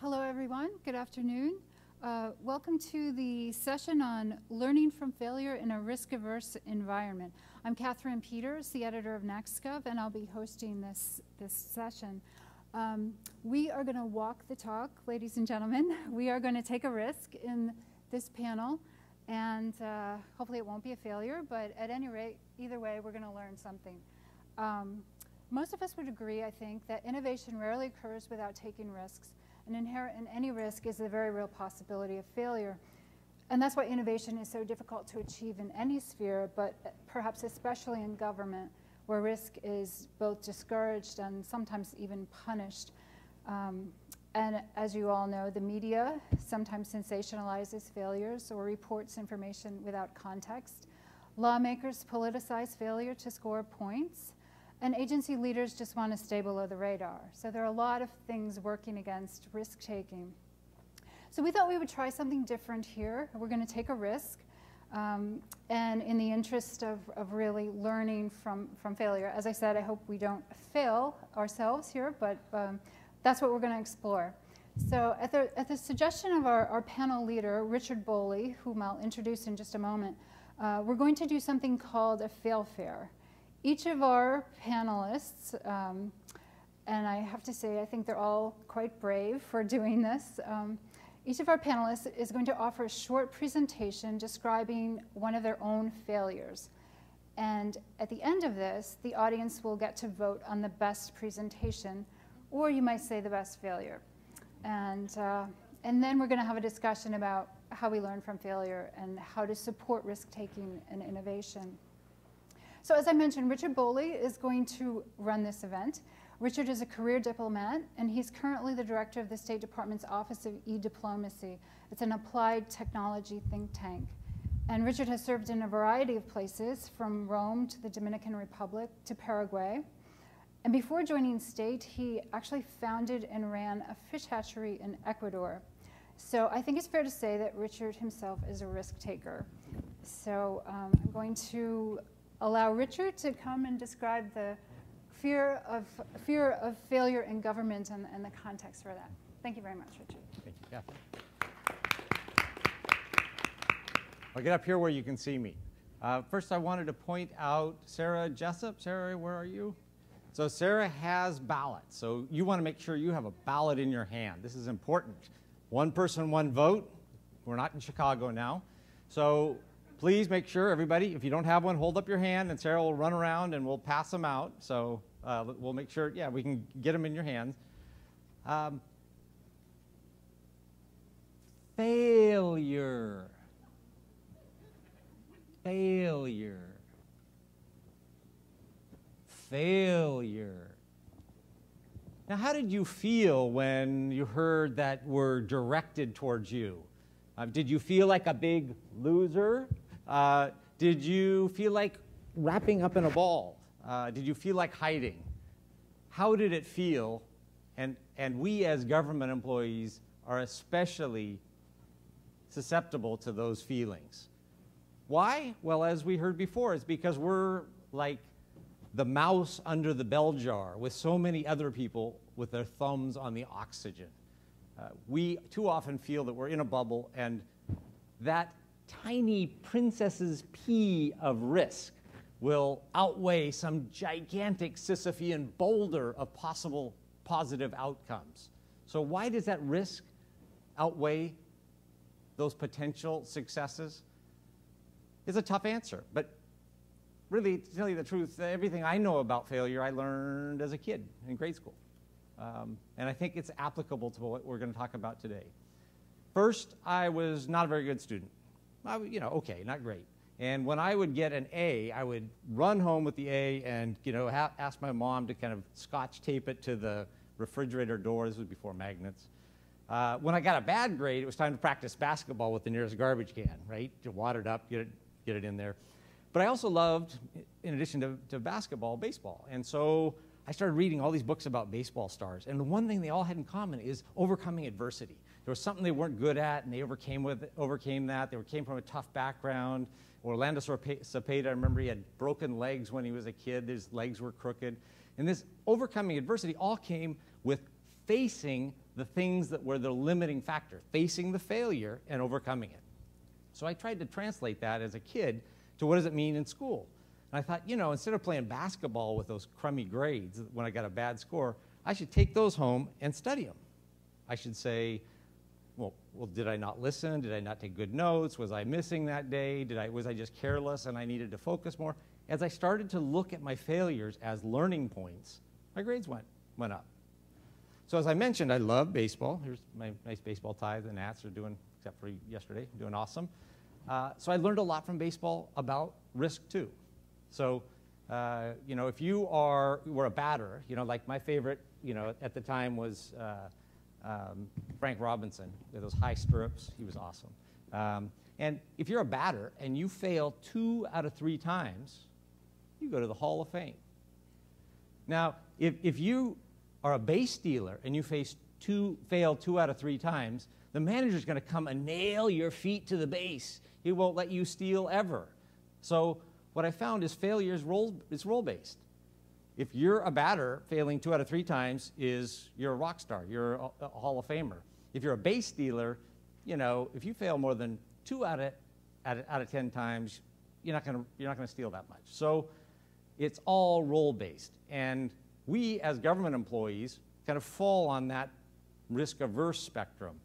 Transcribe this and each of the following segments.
Hello, everyone. Good afternoon. Welcome to the session on learning from failure in a risk-averse environment. I'm Catherine Peters, the editor of NextGov, and I'll be hosting this session. We are going to walk the talk, ladies and gentlemen. We are going to take a risk in this panel, and hopefully it won't be a failure, but at any rate, either way, we're going to learn something. Most of us would agree, I think, that innovation rarely occurs without taking risks. And inherent in any risk is the very real possibility of failure. And that's why innovation is so difficult to achieve in any sphere, but perhaps especially in government, where risk is both discouraged and sometimes even punished. And as you all know, the media sometimes sensationalizes failures or reports information without context. Lawmakers politicize failure to score points. And agency leaders just want to stay below the radar. So there are a lot of things working against risk-taking. So we thought we would try something different here. We're going to take a risk. And in the interest of really learning from failure, as I said, I hope we don't fail ourselves here, but that's what we're going to explore. So at the suggestion of our panel leader, Richard Boly, whom I'll introduce in just a moment, we're going to do something called a Failfaire. Each of our panelists, and I have to say I think they're all quite brave for doing this, each of our panelists is going to offer a short presentation describing one of their own failures. And at the end of this, the audience will get to vote on the best presentation, or you might say the best failure. And then we're going to have a discussion about how we learn from failure and how to support risk-taking and innovation. So as I mentioned, Richard Boly is going to run this event. Richard is a career diplomat, and he's currently the director of the State Department's Office of eDiplomacy. It's an applied technology think tank. And Richard has served in a variety of places, from Rome to the Dominican Republic to Paraguay. And before joining State, he actually founded and ran a fish hatchery in Ecuador. So I think it's fair to say that Richard himself is a risk taker. So I'm going to allow Richard to come and describe the fear of failure in government and the context for that. Thank you very much, Richard. Thank you, Catherine. I'll get up here where you can see me. First, I wanted to point out Sarah Jessup. Sarah, where are you? So Sarah has ballots. So you want to make sure you have a ballot in your hand. This is important. One person, one vote. We're not in Chicago now. So please make sure, everybody, if you don't have one, hold up your hand, and Sarah will run around and we'll pass them out. So we'll make sure, yeah, we can get them in your hands. Failure. Failure. Failure. Now, how did you feel when you heard that word directed towards you? Did you feel like a big loser? Did you feel like wrapping up in a ball? Did you feel like hiding? How did it feel? And we as government employees are especially susceptible to those feelings. Why? Well, as we heard before, it's because we're like the mouse under the bell jar with so many other people with their thumbs on the oxygen. We too often feel that we're in a bubble, and that tiny princess's pea of risk will outweigh some gigantic Sisyphean boulder of possible positive outcomes. So why does that risk outweigh those potential successes? It's a tough answer, but really, to tell you the truth, everything I know about failure I learned as a kid in grade school. And I think it's applicable to what we're going to talk about today. First, I was not a very good student. Okay, not great. And when I would get an A, I would run home with the A and, ask my mom to kind of scotch tape it to the refrigerator door. This was before magnets. When I got a bad grade, it was time to practice basketball with the nearest garbage can, right? To water it up, get it in there. But I also loved, in addition to basketball, baseball. And so I started reading all these books about baseball stars. And the one thing they all had in common is overcoming adversity. There was something they weren't good at, and they overcame that. They came from a tough background. Orlando Cepeda, I remember he had broken legs when he was a kid. His legs were crooked. And this overcoming adversity all came with facing the things that were the limiting factor, facing the failure and overcoming it. So I tried to translate that as a kid to what does it mean in school. And I thought, you know, instead of playing basketball with those crummy grades when I got a bad score, I should take those home and study them. I should say, well, did I not listen? Did I not take good notes? Was I missing that day? Was I just careless and I needed to focus more? As I started to look at my failures as learning points, my grades went up. So as I mentioned, I love baseball. Here's my nice baseball tie. The Nats are doing, except for yesterday, doing awesome. So I learned a lot from baseball about risk too. So, you know, if you were a batter, you know, like my favorite, you know, at the time was Frank Robinson with those high stirrups. He was awesome. And if you're a batter and you fail 2 out of 3 times, you go to the Hall of Fame. Now, if you are a base stealer and you fail 2 out of 3 times, the manager's going to come and nail your feet to the base. He won't let you steal ever. So what I found is failure is role-based. If you're a batter, failing 2 out of 3 times you're a rock star. You're a Hall of Famer. If you're a base stealer, you know, if you fail more than 2 out of 10 times, you're not going to steal that much. So it's all role-based. And we, as government employees, kind of fall on that risk-averse spectrum.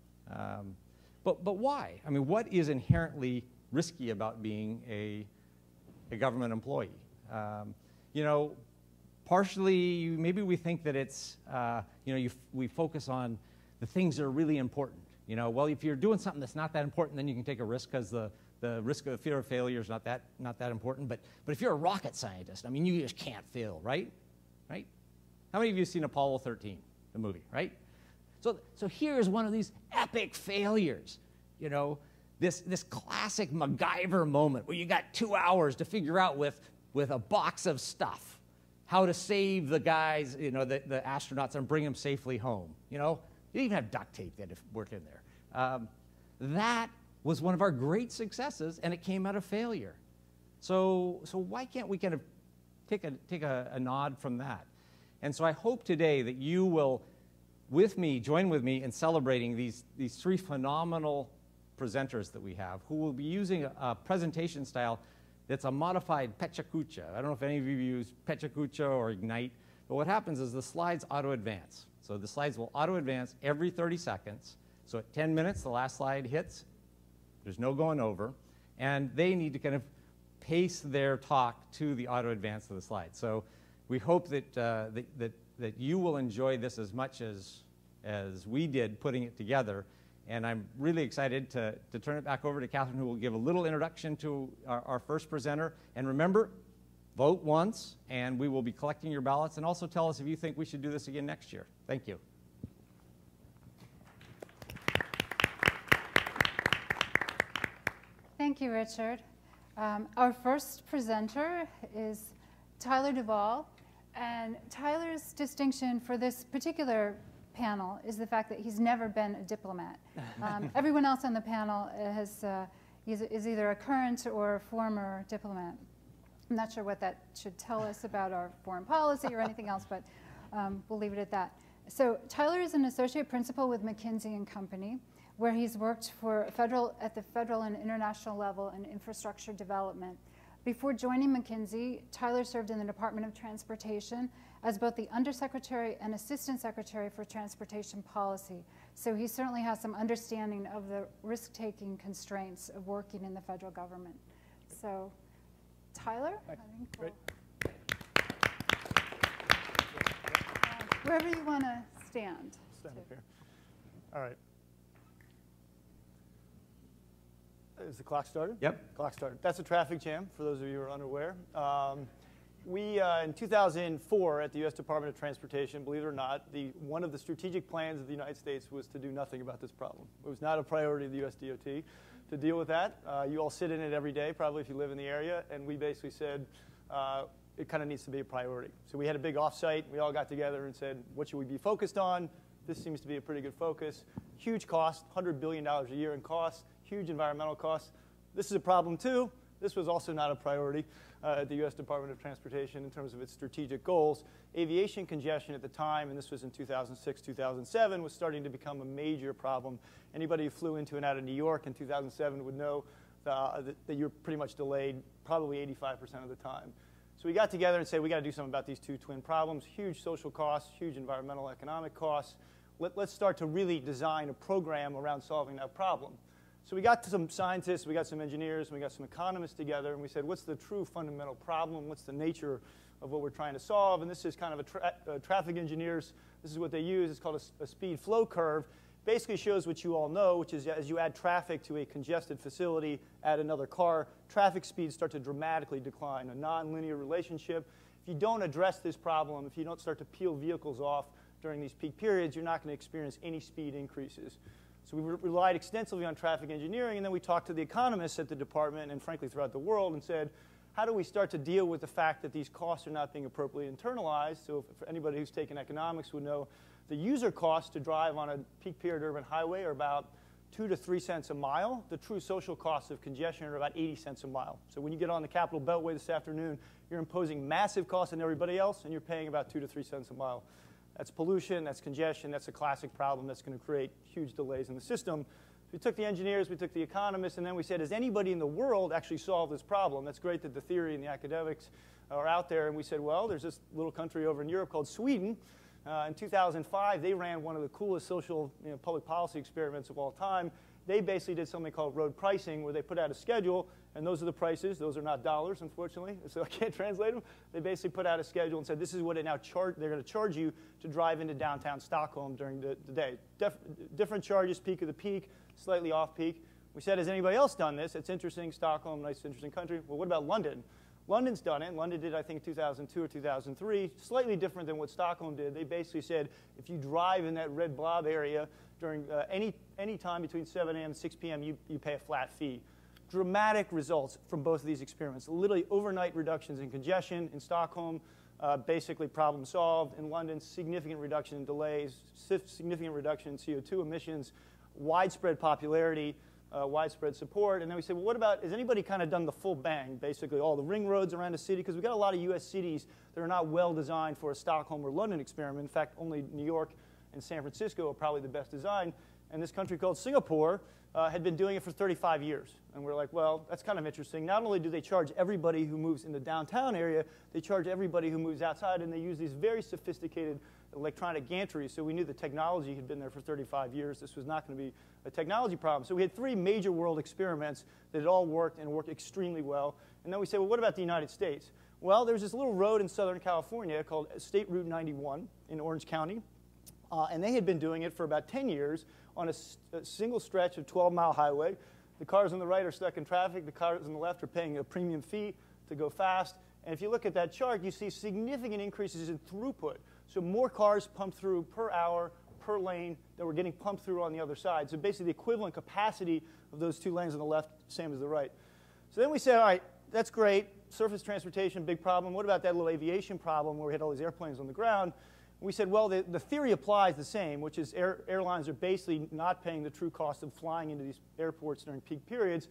But why? I mean, what is inherently risky about being a government employee? You know, partially, maybe we think that it's, you know, we focus on the things that are really important. You know, well, if you're doing something that's not that important, then you can take a risk because the risk of fear of failure is not that important. But if you're a rocket scientist, I mean, you just can't fail, right? Right? How many of you have seen Apollo 13, the movie, right? So here's one of these epic failures, you know, this classic MacGyver moment where you got 2 hours to figure out with a box of stuff how to save the guys, you know, the astronauts and bring them safely home. You know, you didn't even have duct tape that worked in there. That was one of our great successes, and it came out of failure. So why can't we kind of take a nod from that? And so I hope today that you will, join with me in celebrating these 3 phenomenal presenters that we have who will be using a presentation style that's a modified PechaKucha. I don't know if any of you use PechaKucha or Ignite, but what happens is the slides auto-advance. So the slides will auto-advance every 30 seconds. So at 10 minutes, the last slide hits. There's no going over. And they need to kind of pace their talk to the auto-advance of the slide. So we hope that, that you will enjoy this as much as we did putting it together. And I'm really excited to turn it back over to Catherine, who will give a little introduction to our first presenter. And remember, vote once, and we will be collecting your ballots. And also tell us if you think we should do this again next year. Thank you. Thank you, Richard. Our first presenter is Tyler Duvall. And Tyler's distinction for this particular panel is the fact that he's never been a diplomat. Everyone else on the panel is either a current or a former diplomat. I'm not sure what that should tell us about our foreign policy or anything else, but we'll leave it at that. So Tyler is an associate principal with McKinsey and Company, where he's worked at the federal and international level in infrastructure development. Before joining McKinsey, Tyler served in the Department of Transportation as both the Undersecretary and Assistant Secretary for Transportation Policy. So he certainly has some understanding of the risk-taking constraints of working in the federal government. So, Tyler? Great. Wherever you want to stand. Stand up here. All right. Is the clock started? Yep. Clock started. That's a traffic jam, for those of you who are unaware. In 2004, at the U.S. Department of Transportation, believe it or not, one of the strategic plans of the United States was to do nothing about this problem. It was not a priority of the U.S. DOT to deal with that. You all sit in it every day, probably, if you live in the area, and we basically said it kind of needs to be a priority. So we had a big offsite. We all got together and said, what should we be focused on? This seems to be a pretty good focus. Huge cost, $100 billion a year in costs, huge environmental costs. This is a problem, too. This was also not a priority. at the U.S. Department of Transportation in terms of its strategic goals. Aviation congestion at the time, and this was in 2006, 2007, was starting to become a major problem. Anybody who flew into and out of New York in 2007 would know that you're pretty much delayed probably 85% of the time. So we got together and said, we got to do something about these two twin problems, huge social costs, huge environmental economic costs. Let's start to really design a program around solving that problem. So we got some scientists, we got some engineers, and we got some economists together, and we said, what's the true fundamental problem? What's the nature of what we're trying to solve? And this is kind of traffic engineers, this is what they use. It's called a speed flow curve. Basically shows what you all know, which is as you add traffic to a congested facility, add another car, traffic speeds start to dramatically decline, a nonlinear relationship. If you don't address this problem, if you don't start to peel vehicles off during these peak periods, you're not going to experience any speed increases. So we relied extensively on traffic engineering, and then we talked to the economists at the department and frankly throughout the world and said, how do we start to deal with the fact that these costs are not being appropriately internalized? So for anybody who's taken economics would know the user costs to drive on a peak period urban highway are about 2 to 3 cents a mile. The true social costs of congestion are about 80 cents a mile. So when you get on the Capitol Beltway this afternoon, you're imposing massive costs on everybody else, and you're paying about 2 to 3 cents a mile. That's pollution, that's congestion, that's a classic problem that's going to create huge delays in the system. We took the engineers, we took the economists, and then we said, has anybody in the world actually solved this problem? That's great that the theory and the academics are out there. And we said, well, there's this little country over in Europe called Sweden. In 2005, they ran one of the coolest social public policy experiments of all time. They basically did something called road pricing, where they put out a schedule, and those are the prices. Those are not dollars, unfortunately, so I can't translate them. They basically put out a schedule and said, this is what they're going to charge you to drive into downtown Stockholm during the day. Different charges, peak of the peak, slightly off peak. We said, has anybody else done this? It's interesting, Stockholm, nice, interesting country. Well, what about London? London's done it. London did, I think, 2002 or 2003, slightly different than what Stockholm did. They basically said, if you drive in that red blob area during any time between 7 a.m. and 6 p.m., you pay a flat fee. Dramatic results from both of these experiments. Literally overnight reductions in congestion. In Stockholm, basically problem solved. In London, significant reduction in delays, significant reduction in CO2 emissions, widespread popularity, widespread support. And then we said, well, what about, has anybody kind of done the full bang, basically all the ring roads around the city? Because we've got a lot of U.S. cities that are not well designed for a Stockholm or London experiment. In fact, only New York and San Francisco are probably the best design. And this country called Singapore had been doing it for 35 years. And we're like, well, that's kind of interesting. Not only do they charge everybody who moves in the downtown area, they charge everybody who moves outside, and they use these very sophisticated electronic gantries. So we knew the technology had been there for 35 years. This was not going to be a technology problem. So we had 3 major world experiments that had all worked and worked extremely well. And then we said, well, what about the United States? Well, there's this little road in Southern California called State Route 91 in Orange County. And they had been doing it for about 10 years on a single stretch of 12-mile highway. The cars on the right are stuck in traffic. The cars on the left are paying a premium fee to go fast. And if you look at that chart, you see significant increases in throughput. So more cars pumped through per hour, per lane that were getting pumped through on the other side. So basically the equivalent capacity of those 2 lanes on the left, same as the right. So then we said, all right, that's great. Surface transportation, big problem. What about that little aviation problem where we had all these airplanes on the ground? We said, well, the theory applies the same, which is airlines are basically not paying the true cost of flying into these airports during peak periods.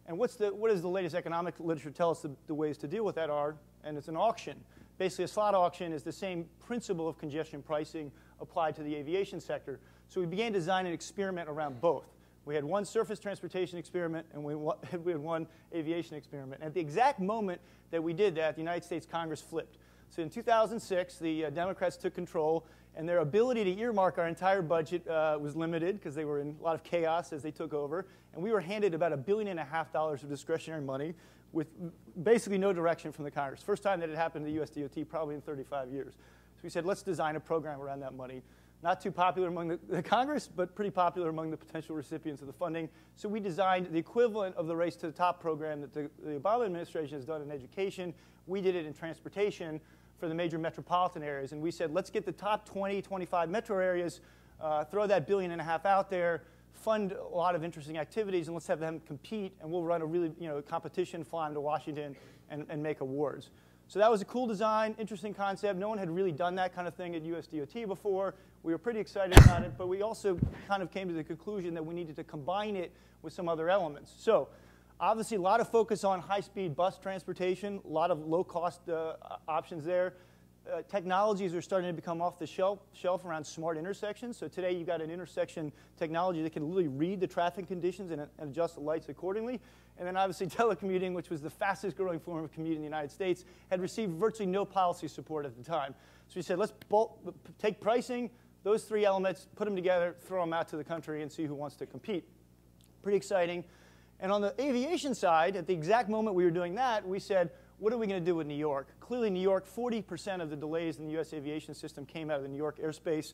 And what does the latest economic literature tell us the ways to deal with that are? And it's an auction. Basically, a slot auction is the same principle of congestion pricing applied to the aviation sector. So we began to design an experiment around both. We had one surface transportation experiment, and we had one aviation experiment. And at the exact moment that we did that, the United States Congress flipped. So in 2006, the Democrats took control, and their ability to earmark our entire budget was limited because they were in a lot of chaos as they took over. And we were handed about $1.5 billion of discretionary money with basically no direction from the Congress. First time that it happened to the US DOT probably in 35 years. So we said, let's design a program around that money. Not too popular among the Congress, but pretty popular among the potential recipients of the funding. So we designed the equivalent of the Race to the Top program that the Obama administration has done in education. We did it in transportation for the major metropolitan areas. And we said, let's get the top 20, 25 metro areas, throw that $1.5 billion out there, fund a lot of interesting activities, and let's have them compete, and we'll run a really competition, fly them to Washington, and make awards. So that was a cool design, interesting concept. No one had really done that kind of thing at US DOT before. We were pretty excited about it, but we also kind of came to the conclusion that we needed to combine it with some other elements. So Obviously, a lot of focus on high-speed bus transportation, a lot of low-cost options there. Technologies are starting to become off the shelf around smart intersections. So today you've got an intersection technology that can literally read the traffic conditions and adjust the lights accordingly. And then obviously telecommuting, which was the fastest growing form of commuting in the United States, had received virtually no policy support at the time. So we said, let's take pricing, those three elements, put them together, throw them out to the country and see who wants to compete. Pretty exciting. And on the aviation side, at the exact moment we were doing that, we said, what are we going to do with New York? Clearly, New York, 40% of the delays in the U.S. aviation system came out of the New York airspace.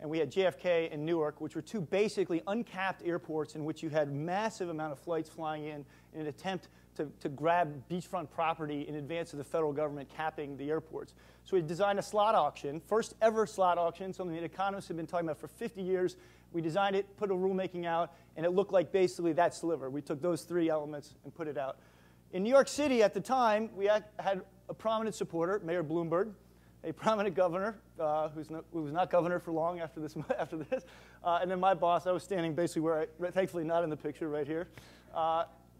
And we had JFK and Newark, which were two basically uncapped airports in which you had massive amount of flights flying in an attempt to grab beachfront property in advance of the federal government capping the airports. So we designed a slot auction, first ever slot auction, something that economists have been talking about for 50 years. We designed it, put a rulemaking out, and it looked like basically that sliver. We took those three elements and put it out. In New York City at the time, we had a prominent supporter, Mayor Bloomberg, a prominent governor who was not governor for long after this, and then my boss. I was standing basically where thankfully not in the picture right here.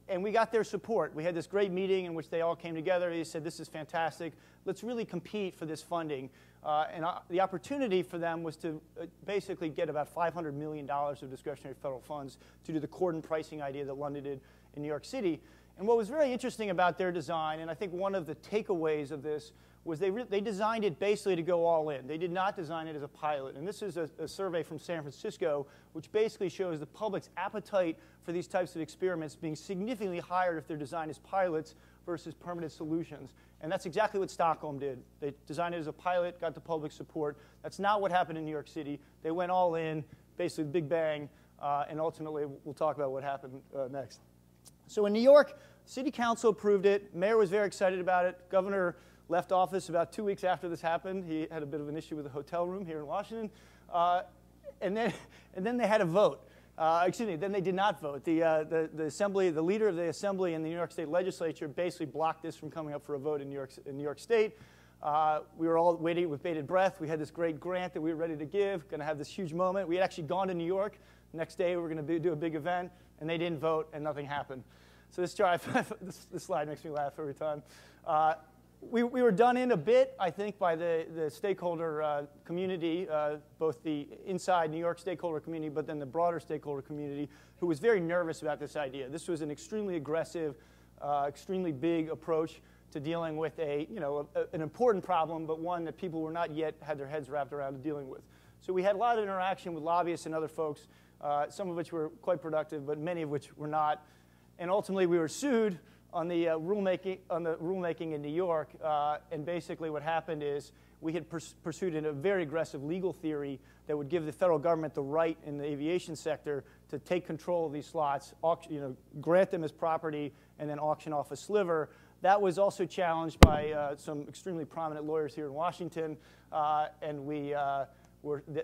And we got their support. We had this great meeting in which they all came together. They said, this is fantastic. Let's really compete for this funding. And the opportunity for them was to basically get about $500 million of discretionary federal funds to do the cordon pricing idea that London did in New York City. And what was very interesting about their design, and I think one of the takeaways of this, was they designed it basically to go all in. They did not design it as a pilot. And this is a survey from San Francisco, which basically shows the public's appetite for these types of experiments being significantly higher if they're designed as pilots versus permanent solutions. And that's exactly what Stockholm did. They designed it as a pilot, got the public support. That's not what happened in New York City. They went all in, basically big bang, and ultimately we'll talk about what happened next. So in New York, City Council approved it. Mayor was very excited about it. Governor left office about 2 weeks after this happened. He had a bit of an issue with the hotel room here in Washington. And then they had a vote. Excuse me, then they did not vote. The assembly, the leader of the assembly in the New York State legislature basically blocked this from coming up for a vote in New York State. We were all waiting with bated breath. We had this great grant that we were ready to give, going to have this huge moment. We had actually gone to New York. Next day, we were going to do a big event, and they didn't vote, and nothing happened. So this chart, this slide makes me laugh every time. We were done in a bit, I think, by the stakeholder community, both the inside New York stakeholder community, but then the broader stakeholder community, who was very nervous about this idea. This was an extremely aggressive, extremely big approach to dealing with an important problem, but one that people were not yet had their heads wrapped around dealing with. So we had a lot of interaction with lobbyists and other folks, some of which were quite productive, but many of which were not. And ultimately, we were sued on the rulemaking in New York, and basically what happened is we had pursued a very aggressive legal theory that would give the federal government the right in the aviation sector to take control of these slots, grant them as property, and then auction off a sliver. That was also challenged by some extremely prominent lawyers here in Washington, and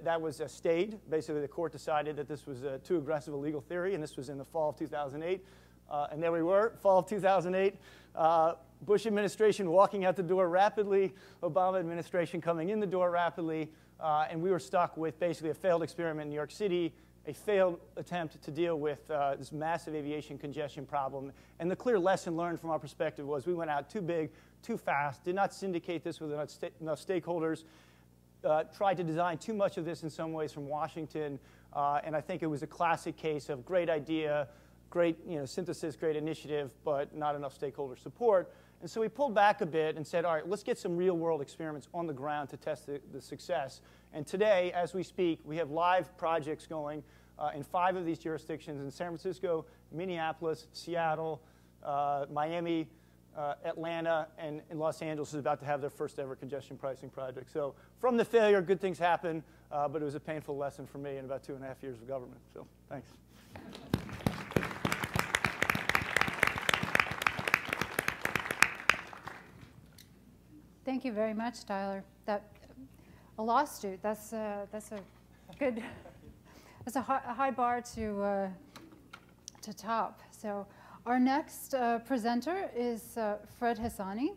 that was stayed. Basically, the court decided that this was too aggressive a legal theory, and this was in the fall of 2008. And there we were, fall of 2008. Bush administration walking out the door rapidly, Obama administration coming in the door rapidly, and we were stuck with basically a failed experiment in New York City, a failed attempt to deal with this massive aviation congestion problem. And the clear lesson learned from our perspective was we went out too big, too fast, did not syndicate this with enough stakeholders, tried to design too much of this in some ways from Washington, and I think it was a classic case of great idea, great synthesis, great initiative, but not enough stakeholder support. And so we pulled back a bit and said, all right, let's get some real-world experiments on the ground to test the success. And today, as we speak, we have live projects going in 5 of these jurisdictions, in San Francisco, Minneapolis, Seattle, Miami, Atlanta, and Los Angeles is about to have their first ever congestion pricing project. So from the failure, good things happen, but it was a painful lesson for me in about 2.5 years of government. So thanks. Thank you very much, Tyler. A lawsuit, that's a good, that's a high bar to top. So our next presenter is Fred Hassani.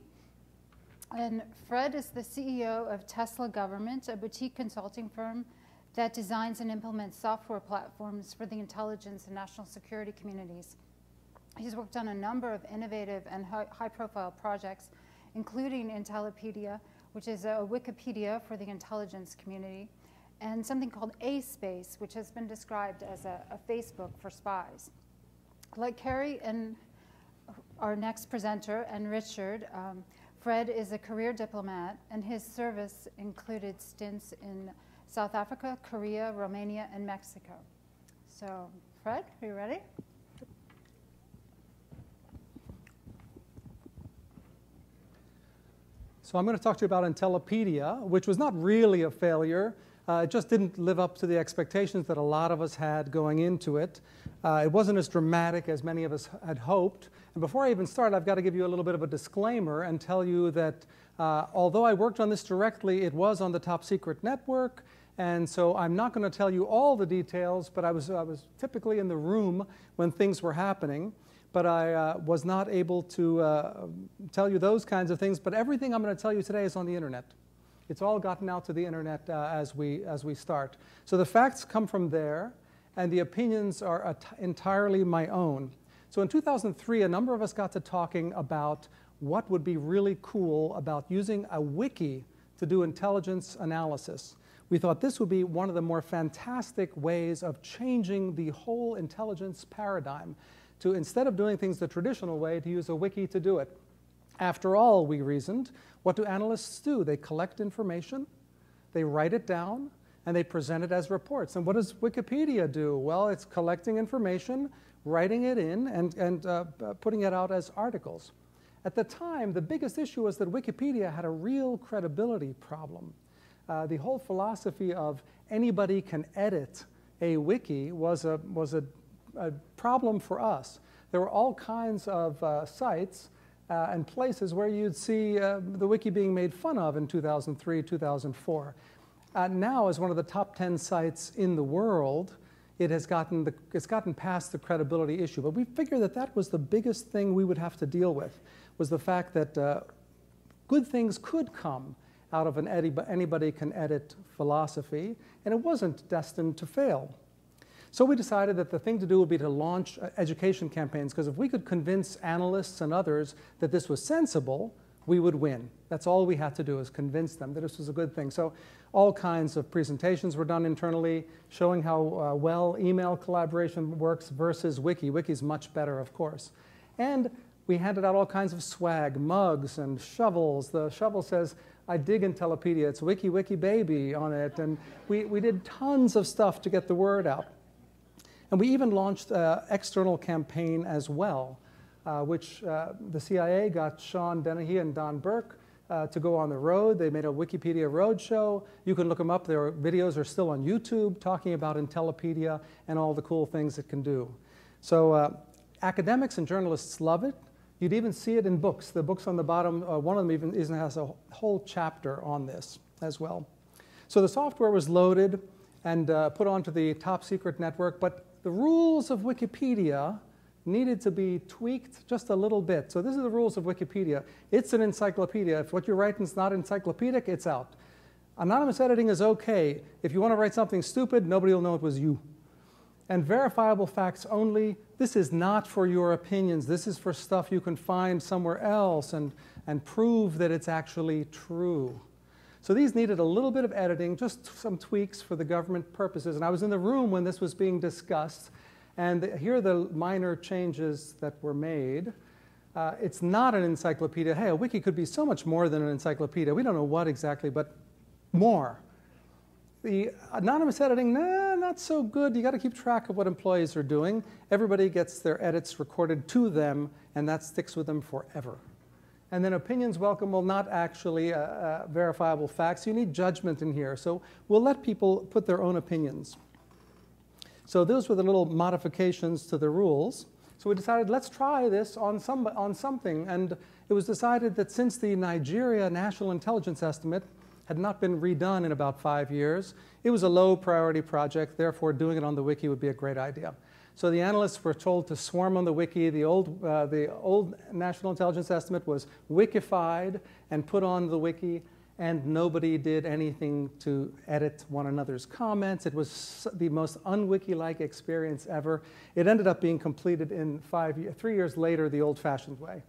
And Fred is the CEO of Tesla Government, a boutique consulting firm that designs and implements software platforms for the intelligence and national security communities. He's worked on a number of innovative and high-profile projects, including Intellipedia, which is a Wikipedia for the intelligence community, and something called A-Space, which has been described as a Facebook for spies. Like Kerry and our next presenter and Richard, Fred is a career diplomat, and his service included stints in South Africa, Korea, Romania, and Mexico. So, Fred, are you ready? So I'm going to talk to you about Intellipedia, which was not really a failure. It just didn't live up to the expectations that a lot of us had going into it. It wasn't as dramatic as many of us had hoped. And before I even start, I've got to give you a little bit of a disclaimer and tell you that although I worked on this directly, it was on the top secret network. And so I'm not going to tell you all the details, but I was typically in the room when things were happening. But I was not able to tell you those kinds of things. But everything I'm going to tell you today is on the internet. It's all gotten out to the internet as we start. So the facts come from there, and the opinions are entirely my own. So in 2003, a number of us got to talking about what would be really cool about using a wiki to do intelligence analysis. We thought this would be one of the more fantastic ways of changing the whole intelligence paradigm, to, instead of doing things the traditional way, to use a wiki to do it. After all, we reasoned, what do analysts do? They collect information, they write it down, and they present it as reports. And what does Wikipedia do? Well, it's collecting information, writing it in, and putting it out as articles. At the time, the biggest issue was that Wikipedia had a real credibility problem. The whole philosophy of anybody can edit a wiki was a problem for us. There were all kinds of sites and places where you'd see the wiki being made fun of in 2003, 2004. Now, as one of the top 10 sites in the world, it's gotten past the credibility issue. But we figured that that was the biggest thing we would have to deal with, was the fact that good things could come out of an anybody can edit philosophy, and it wasn't destined to fail. So we decided that the thing to do would be to launch education campaigns, because if we could convince analysts and others that this was sensible, we would win. That's all we had to do, is convince them that this was a good thing. So all kinds of presentations were done internally, showing how well email collaboration works versus wiki. Wiki's much better, of course. And we handed out all kinds of swag, mugs and shovels. The shovel says, "I dig Intellipedia. It's wiki, wiki, baby" on it. And we did tons of stuff to get the word out. And we even launched an external campaign as well, which the CIA got Sean Dennehy and Don Burke to go on the road. They made a Wikipedia roadshow. You can look them up. Their videos are still on YouTube talking about Intellipedia and all the cool things it can do. So academics and journalists love it. You'd even see it in books. The books on the bottom, one of them even has a whole chapter on this as well. So the software was loaded and put onto the top secret network, but the rules of Wikipedia needed to be tweaked just a little bit. So this is the rules of Wikipedia. It's an encyclopedia. If what you're writing is not encyclopedic, it's out. Anonymous editing is okay. If you want to write something stupid, nobody will know it was you. And verifiable facts only. This is not for your opinions. This is for stuff you can find somewhere else and prove that it's actually true. So these needed a little bit of editing, just some tweaks for the government purposes. And I was in the room when this was being discussed. And here are the minor changes that were made. It's not an encyclopedia. Hey, a wiki could be so much more than an encyclopedia. We don't know what exactly, but more. The anonymous editing, nah, not so good. You got to keep track of what employees are doing. Everybody gets their edits recorded to them, and that sticks with them forever. And then opinions welcome, well, not actually verifiable facts. You need judgment in here. So we'll let people put their own opinions. So those were the little modifications to the rules. So we decided, let's try this on something. And it was decided that since the Nigeria National Intelligence Estimate had not been redone in about 5 years, it was a low priority project. Therefore, doing it on the wiki would be a great idea. So the analysts were told to swarm on the wiki. The old National Intelligence Estimate was wikified and put on the wiki. and nobody did anything to edit one another's comments. It was the most un-wiki-like experience ever. It ended up being completed in 3 years later the old-fashioned way.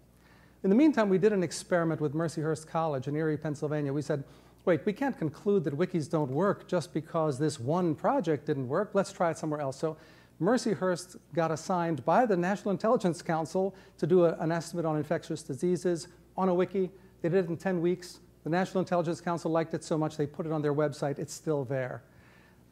In the meantime, we did an experiment with Mercyhurst College in Erie, Pennsylvania. We said, wait, we can't conclude that wikis don't work just because this one project didn't work. Let's try it somewhere else. So Mercyhurst got assigned by the National Intelligence Council to do an estimate on infectious diseases on a wiki. They did it in 10 weeks. The National Intelligence Council liked it so much they put it on their website. It's still there.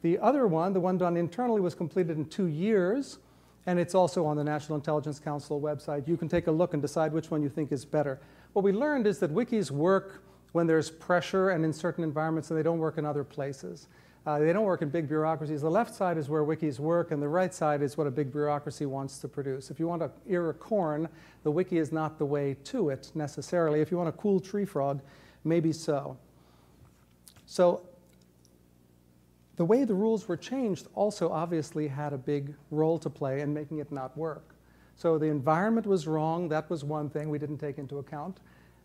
The other one, the one done internally, was completed in 2 years, and it's also on the National Intelligence Council website. You can take a look and decide which one you think is better. What we learned is that wikis work when there's pressure and in certain environments, and they don't work in other places. They don't work in big bureaucracies. The left side is where wikis work, and the right side is what a big bureaucracy wants to produce. If you want to ear a corn, the wiki is not the way to it necessarily. If you want a cool tree frog, maybe so. So the way the rules were changed also obviously had a big role to play in making it not work. So the environment was wrong. That was one thing we didn't take into account.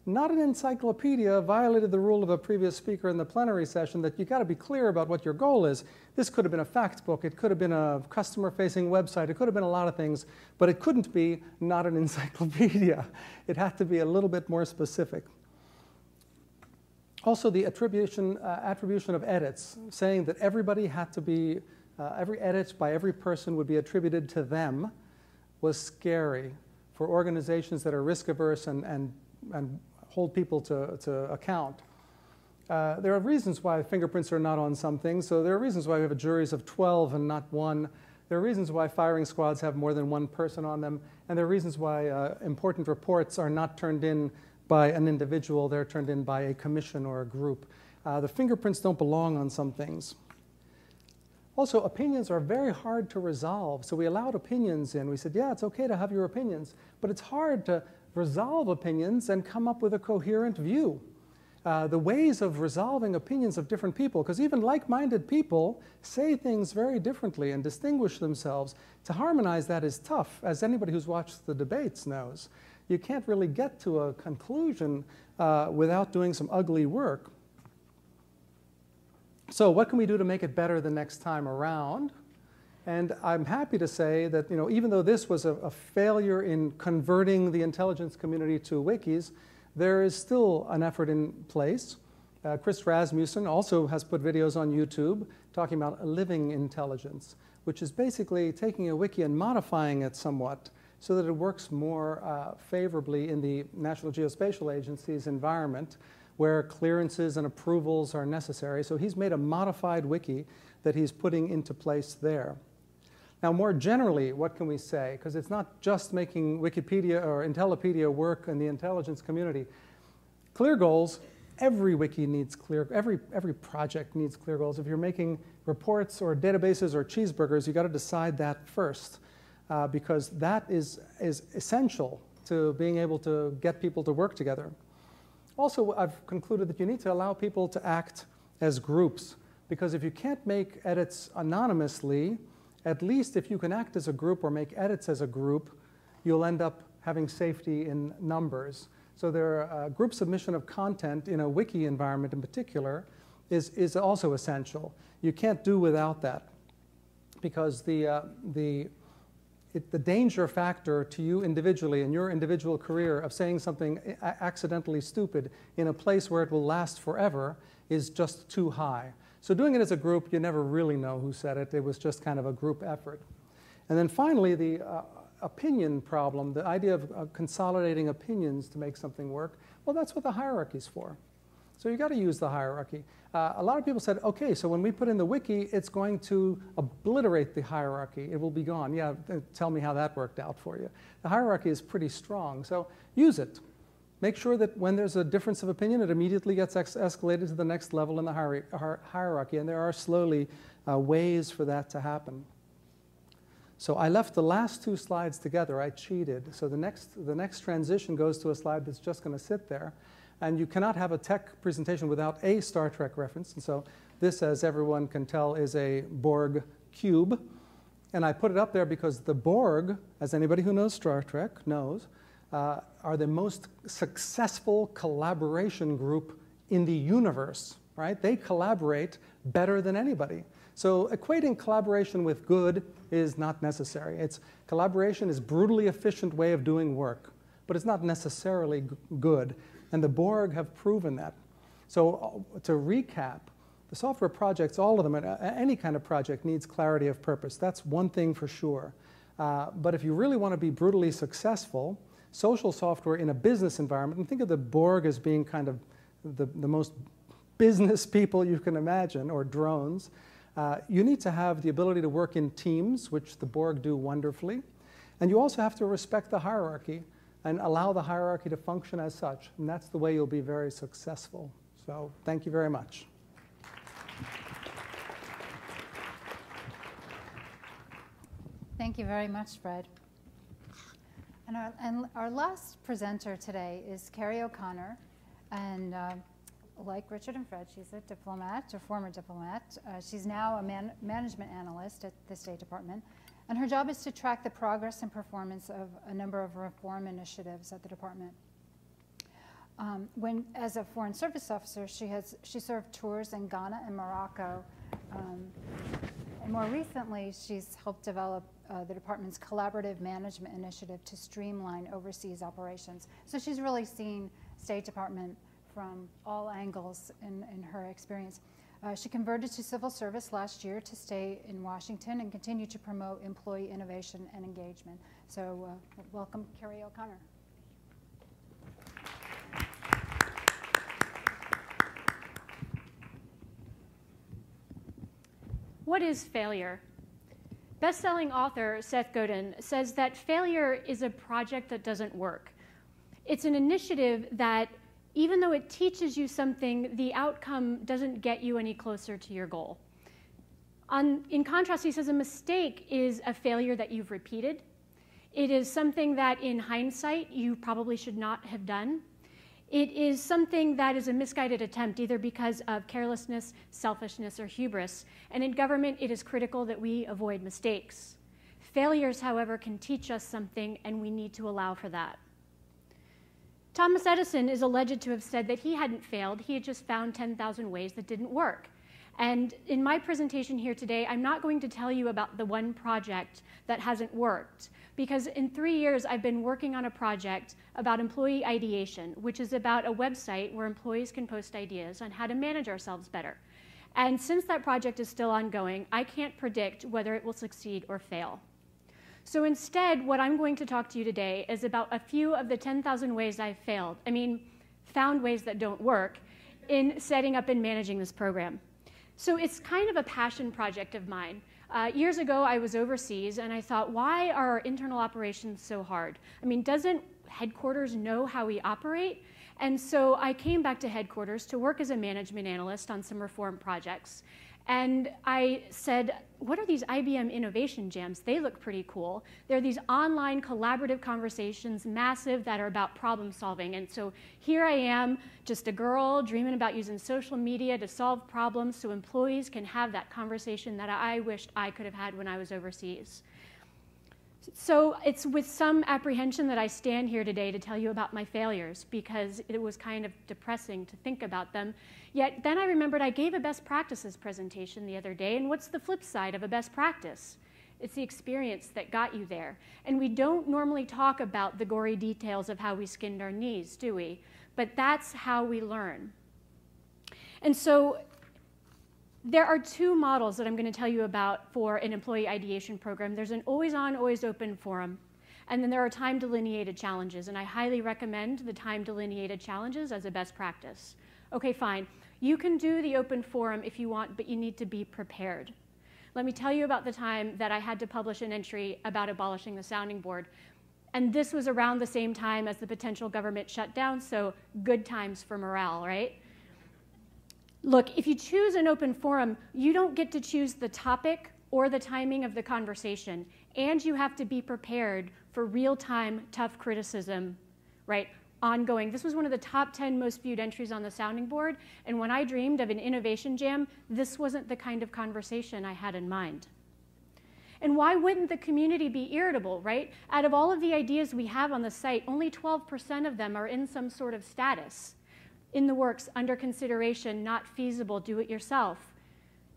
Not an encyclopedia violated the rule of a previous speaker in the plenary session that you got to be clear about what your goal is. This could have been a fact book. It could have been a customer-facing website. It could have been a lot of things, but it couldn't be not an encyclopedia. It had to be a little bit more specific. Also, the attribution of edits, saying that everybody had to be, every edit by every person would be attributed to them, was scary for organizations that are risk-averse and hold people to account. There are reasons why fingerprints are not on some things. So there are reasons why we have juries of 12 and not 1. There are reasons why firing squads have more than one person on them. And there are reasons why important reports are not turned in by an individual. They're turned in by a commission or a group. The fingerprints don't belong on some things. Also, opinions are very hard to resolve. So we allowed opinions in. We said, yeah, it's OK to have your opinions. But it's hard to resolve opinions and come up with a coherent view. The ways of resolving opinions of different people, because even like-minded people say things very differently and distinguish themselves. To harmonize that is tough, as anybody who's watched the debates knows. You can't really get to a conclusion without doing some ugly work. So what can we do to make it better the next time around? And I'm happy to say that, even though this was a failure in converting the intelligence community to wikis, there is still an effort in place. Chris Rasmussen also has put videos on YouTube talking about living intelligence, which is basically taking a wiki and modifying it somewhat so that it works more favorably in the National Geospatial Agency's environment where clearances and approvals are necessary. So he's made a modified wiki that he's putting into place there. Now, more generally, what can we say? Because it's not just making Wikipedia or Intellipedia work in the intelligence community. Clear goals, every wiki needs clear, every project needs clear goals. If you're making reports or databases or cheeseburgers, you've got to decide that first because that is essential to being able to get people to work together. Also, I've concluded that you need to allow people to act as groups because if you can't make edits anonymously, at least if you can act as a group or make edits as a group, you'll end up having safety in numbers. So group submission of content in a wiki environment in particular is also essential. You can't do without that because the danger factor to you individually in your individual career of saying something accidentally stupid in a place where it will last forever is just too high. So doing it as a group, you never really know who said it. It was just kind of a group effort. And then finally, the opinion problem, the idea of consolidating opinions to make something work, well, that's what the hierarchy's for. So you've got to use the hierarchy. A lot of people said, OK, so when we put in the wiki, it's going to obliterate the hierarchy. It will be gone. Yeah, tell me how that worked out for you. The hierarchy is pretty strong, so use it. Make sure that when there's a difference of opinion, it immediately gets escalated to the next level in the hierarchy, and there are slowly ways for that to happen. So I left the last two slides together. I cheated. So the next transition goes to a slide that's just going to sit there. And you cannot have a tech presentation without a Star Trek reference. And so this, as everyone can tell, is a Borg cube. And I put it up there because the Borg, as anybody who knows Star Trek knows, are the most successful collaboration group in the universe, right? They collaborate better than anybody. So equating collaboration with good is not necessary. Collaboration is a brutally efficient way of doing work, but it's not necessarily good. And the Borg have proven that. So to recap, the software projects, all of them, any kind of project needs clarity of purpose. That's one thing for sure. But if you really want to be brutally successful, social software in a business environment, and think of the Borg as being kind of the most business people you can imagine, or drones, you need to have the ability to work in teams, which the Borg do wonderfully. And you also have to respect the hierarchy and allow the hierarchy to function as such. And that's the way you'll be very successful. So thank you very much. Thank you very much, Fred. And our last presenter today is Kerry O'Connor. And like Richard and Fred, she's a diplomat, or former diplomat. She's now a management analyst at the State Department. And her job is to track the progress and performance of a number of reform initiatives at the department. As a Foreign Service officer, she served tours in Ghana and Morocco. And more recently, she's helped develop the department's collaborative management initiative to streamline overseas operations. So she's really seen State Department from all angles in her experience. She converted to civil service last year to stay in Washington and continue to promote employee innovation and engagement. So welcome, Kerry O'Connor. What is failure? Best-selling author Seth Godin says that failure is a project that doesn't work. It's an initiative that, even though it teaches you something, the outcome doesn't get you any closer to your goal. In contrast, he says a mistake is a failure that you've repeated. It is something that, in hindsight, you probably should not have done. It is something that is a misguided attempt, either because of carelessness, selfishness, or hubris. And in government, it is critical that we avoid mistakes. Failures, however, can teach us something, and we need to allow for that. Thomas Edison is alleged to have said that he hadn't failed, he had just found 10,000 ways that didn't work. And in my presentation here today, I'm not going to tell you about the one project that hasn't worked, because in 3 years I've been working on a project about employee ideation, which is about a website where employees can post ideas on how to manage ourselves better. And since that project is still ongoing, I can't predict whether it will succeed or fail. So instead, what I'm going to talk to you today is about a few of the 10,000 ways I've found ways that don't work in setting up and managing this program. So it's kind of a passion project of mine. Years ago, I was overseas, and I thought, why are our internal operations so hard? I mean, doesn't headquarters know how we operate? And so I came back to headquarters to work as a management analyst on some reform projects. And I said, what are these IBM innovation jams? They look pretty cool. They're these online collaborative conversations, massive, that are about problem solving. And so here I am, just a girl dreaming about using social media to solve problems so employees can have that conversation that I wished I could have had when I was overseas. So it's with some apprehension that I stand here today to tell you about my failures, because it was kind of depressing to think about them. Yet then I remembered I gave a best practices presentation the other day, and what's the flip side of a best practice? It's the experience that got you there. And we don't normally talk about the gory details of how we skinned our knees, do we? But that's how we learn. And so there are two models that I'm going to tell you about for an employee ideation program. There's an always-on, always-open forum, and then there are time-delineated challenges, and I highly recommend the time-delineated challenges as a best practice. Okay, fine. You can do the open forum if you want, but you need to be prepared. Let me tell you about the time that I had to publish an entry about abolishing the sounding board. And this was around the same time as the potential government shutdown, so good times for morale, right? Look, if you choose an open forum, you don't get to choose the topic or the timing of the conversation, and you have to be prepared for real-time, tough criticism, right? Ongoing. This was one of the top 10 most viewed entries on the sounding board, and when I dreamed of an innovation jam, this wasn't the kind of conversation I had in mind. And why wouldn't the community be irritable, right? Out of all of the ideas we have on the site, only 12% of them are in some sort of status. in the works, under consideration, not feasible, do it yourself.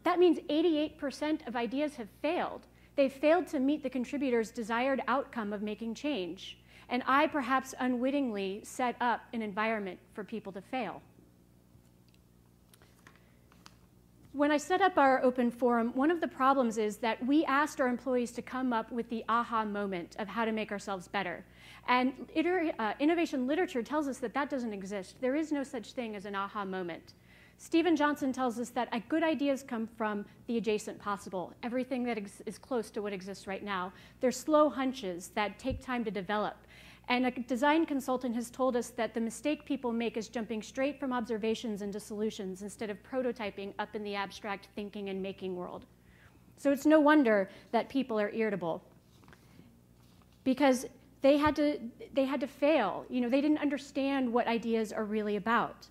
That means 88% of ideas have failed. They've failed to meet the contributor's desired outcome of making change. And I perhaps unwittingly set up an environment for people to fail. When I set up our open forum, one of the problems is that we asked our employees to come up with the aha moment of how to make ourselves better. And innovation literature tells us that that doesn't exist. There is no such thing as an aha moment. Stephen Johnson tells us that good ideas come from the adjacent possible, everything that is close to what exists right now. They're slow hunches that take time to develop. And a design consultant has told us that the mistake people make is jumping straight from observations into solutions instead of prototyping up in the abstract thinking and making world. So it's no wonder that people are irritable, because they had to fail. You know, they didn't understand what ideas are really about.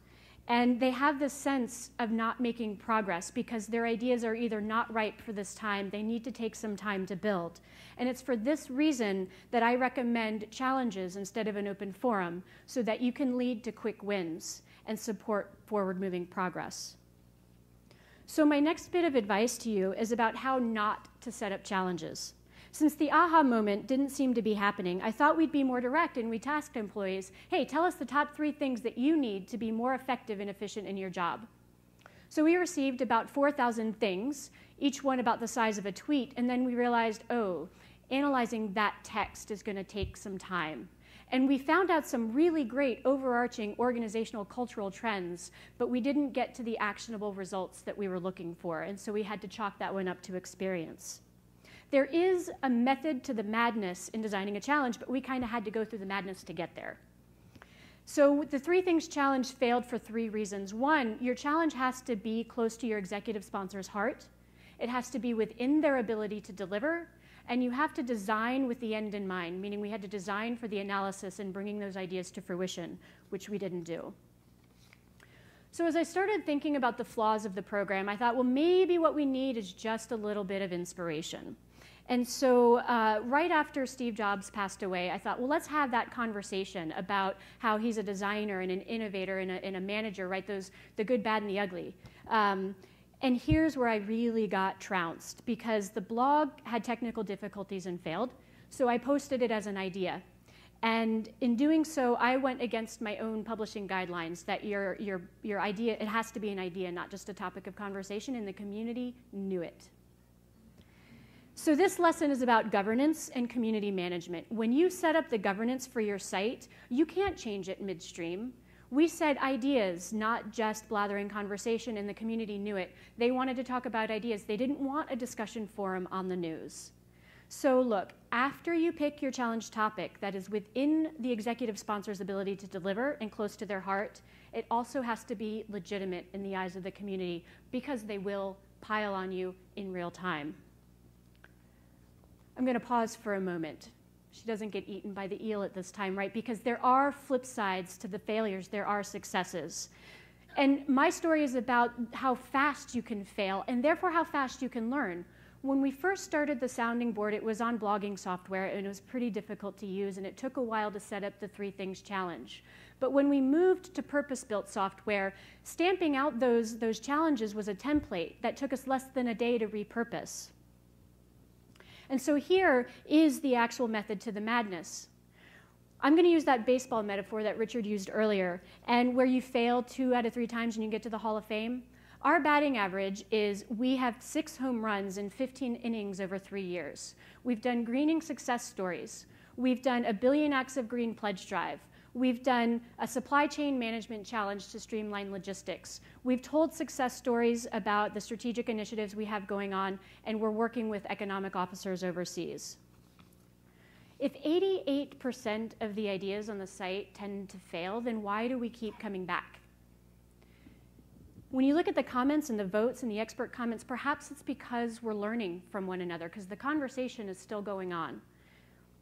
And they have this sense of not making progress because their ideas are either not ripe for this time, they need to take some time to build. And it's for this reason that I recommend challenges instead of an open forum, so that you can lead to quick wins and support forward-moving progress. So my next bit of advice to you is about how not to set up challenges. Since the aha moment didn't seem to be happening, I thought we'd be more direct, and we tasked employees, hey, tell us the top 3 things that you need to be more effective and efficient in your job. So we received about 4,000 things, each one about the size of a tweet, and then we realized, oh, analyzing that text is going to take some time. And we found out some really great overarching organizational cultural trends, but we didn't get to the actionable results that we were looking for, and so we had to chalk that one up to experience. There is a method to the madness in designing a challenge, but we kind of had to go through the madness to get there. So the 3 things challenge failed for 3 reasons. 1, your challenge has to be close to your executive sponsor's heart. It has to be within their ability to deliver. And you have to design with the end in mind, meaning we had to design for the analysis and bringing those ideas to fruition, which we didn't do. So as I started thinking about the flaws of the program, I thought, well, maybe what we need is just a little bit of inspiration. And so right after Steve Jobs passed away, I thought, well, let's have that conversation about how he's a designer and an innovator and a manager, right? The good, bad, and the ugly. And here's where I really got trounced, because the blog had technical difficulties and failed. So I posted it as an idea. And in doing so, I went against my own publishing guidelines that your idea, it has to be an idea, not just a topic of conversation, and the community knew it. So this lesson is about governance and community management. When you set up the governance for your site, you can't change it midstream. We said ideas, not just blathering conversation, and the community knew it. They wanted to talk about ideas. They didn't want a discussion forum on the news. So look, after you pick your challenge topic that is within the executive sponsor's ability to deliver and close to their heart, it also has to be legitimate in the eyes of the community, because they will pile on you in real time. I'm going to pause for a moment. She doesn't get eaten by the eel at this time, right? Because there are flip sides to the failures. There are successes. And my story is about how fast you can fail, and therefore how fast you can learn. When we first started the sounding board, it was on blogging software, and it was pretty difficult to use, and it took a while to set up the 3 things challenge. But when we moved to purpose-built software, stamping out those challenges was a template that took us less than a day to repurpose. And so here is the actual method to the madness. I'm going to use that baseball metaphor that Richard used earlier, and where you fail 2 out of 3 times and you get to the Hall of Fame. Our batting average is we have 6 home runs in 15 innings over 3 years. We've done greening success stories. We've done a 1 billion acts of green pledge drive. We've done a supply chain management challenge to streamline logistics. We've told success stories about the strategic initiatives we have going on, and we're working with economic officers overseas. If 88% of the ideas on the site tend to fail, then why do we keep coming back? When you look at the comments and the votes and the expert comments, perhaps it's because we're learning from one another, because the conversation is still going on.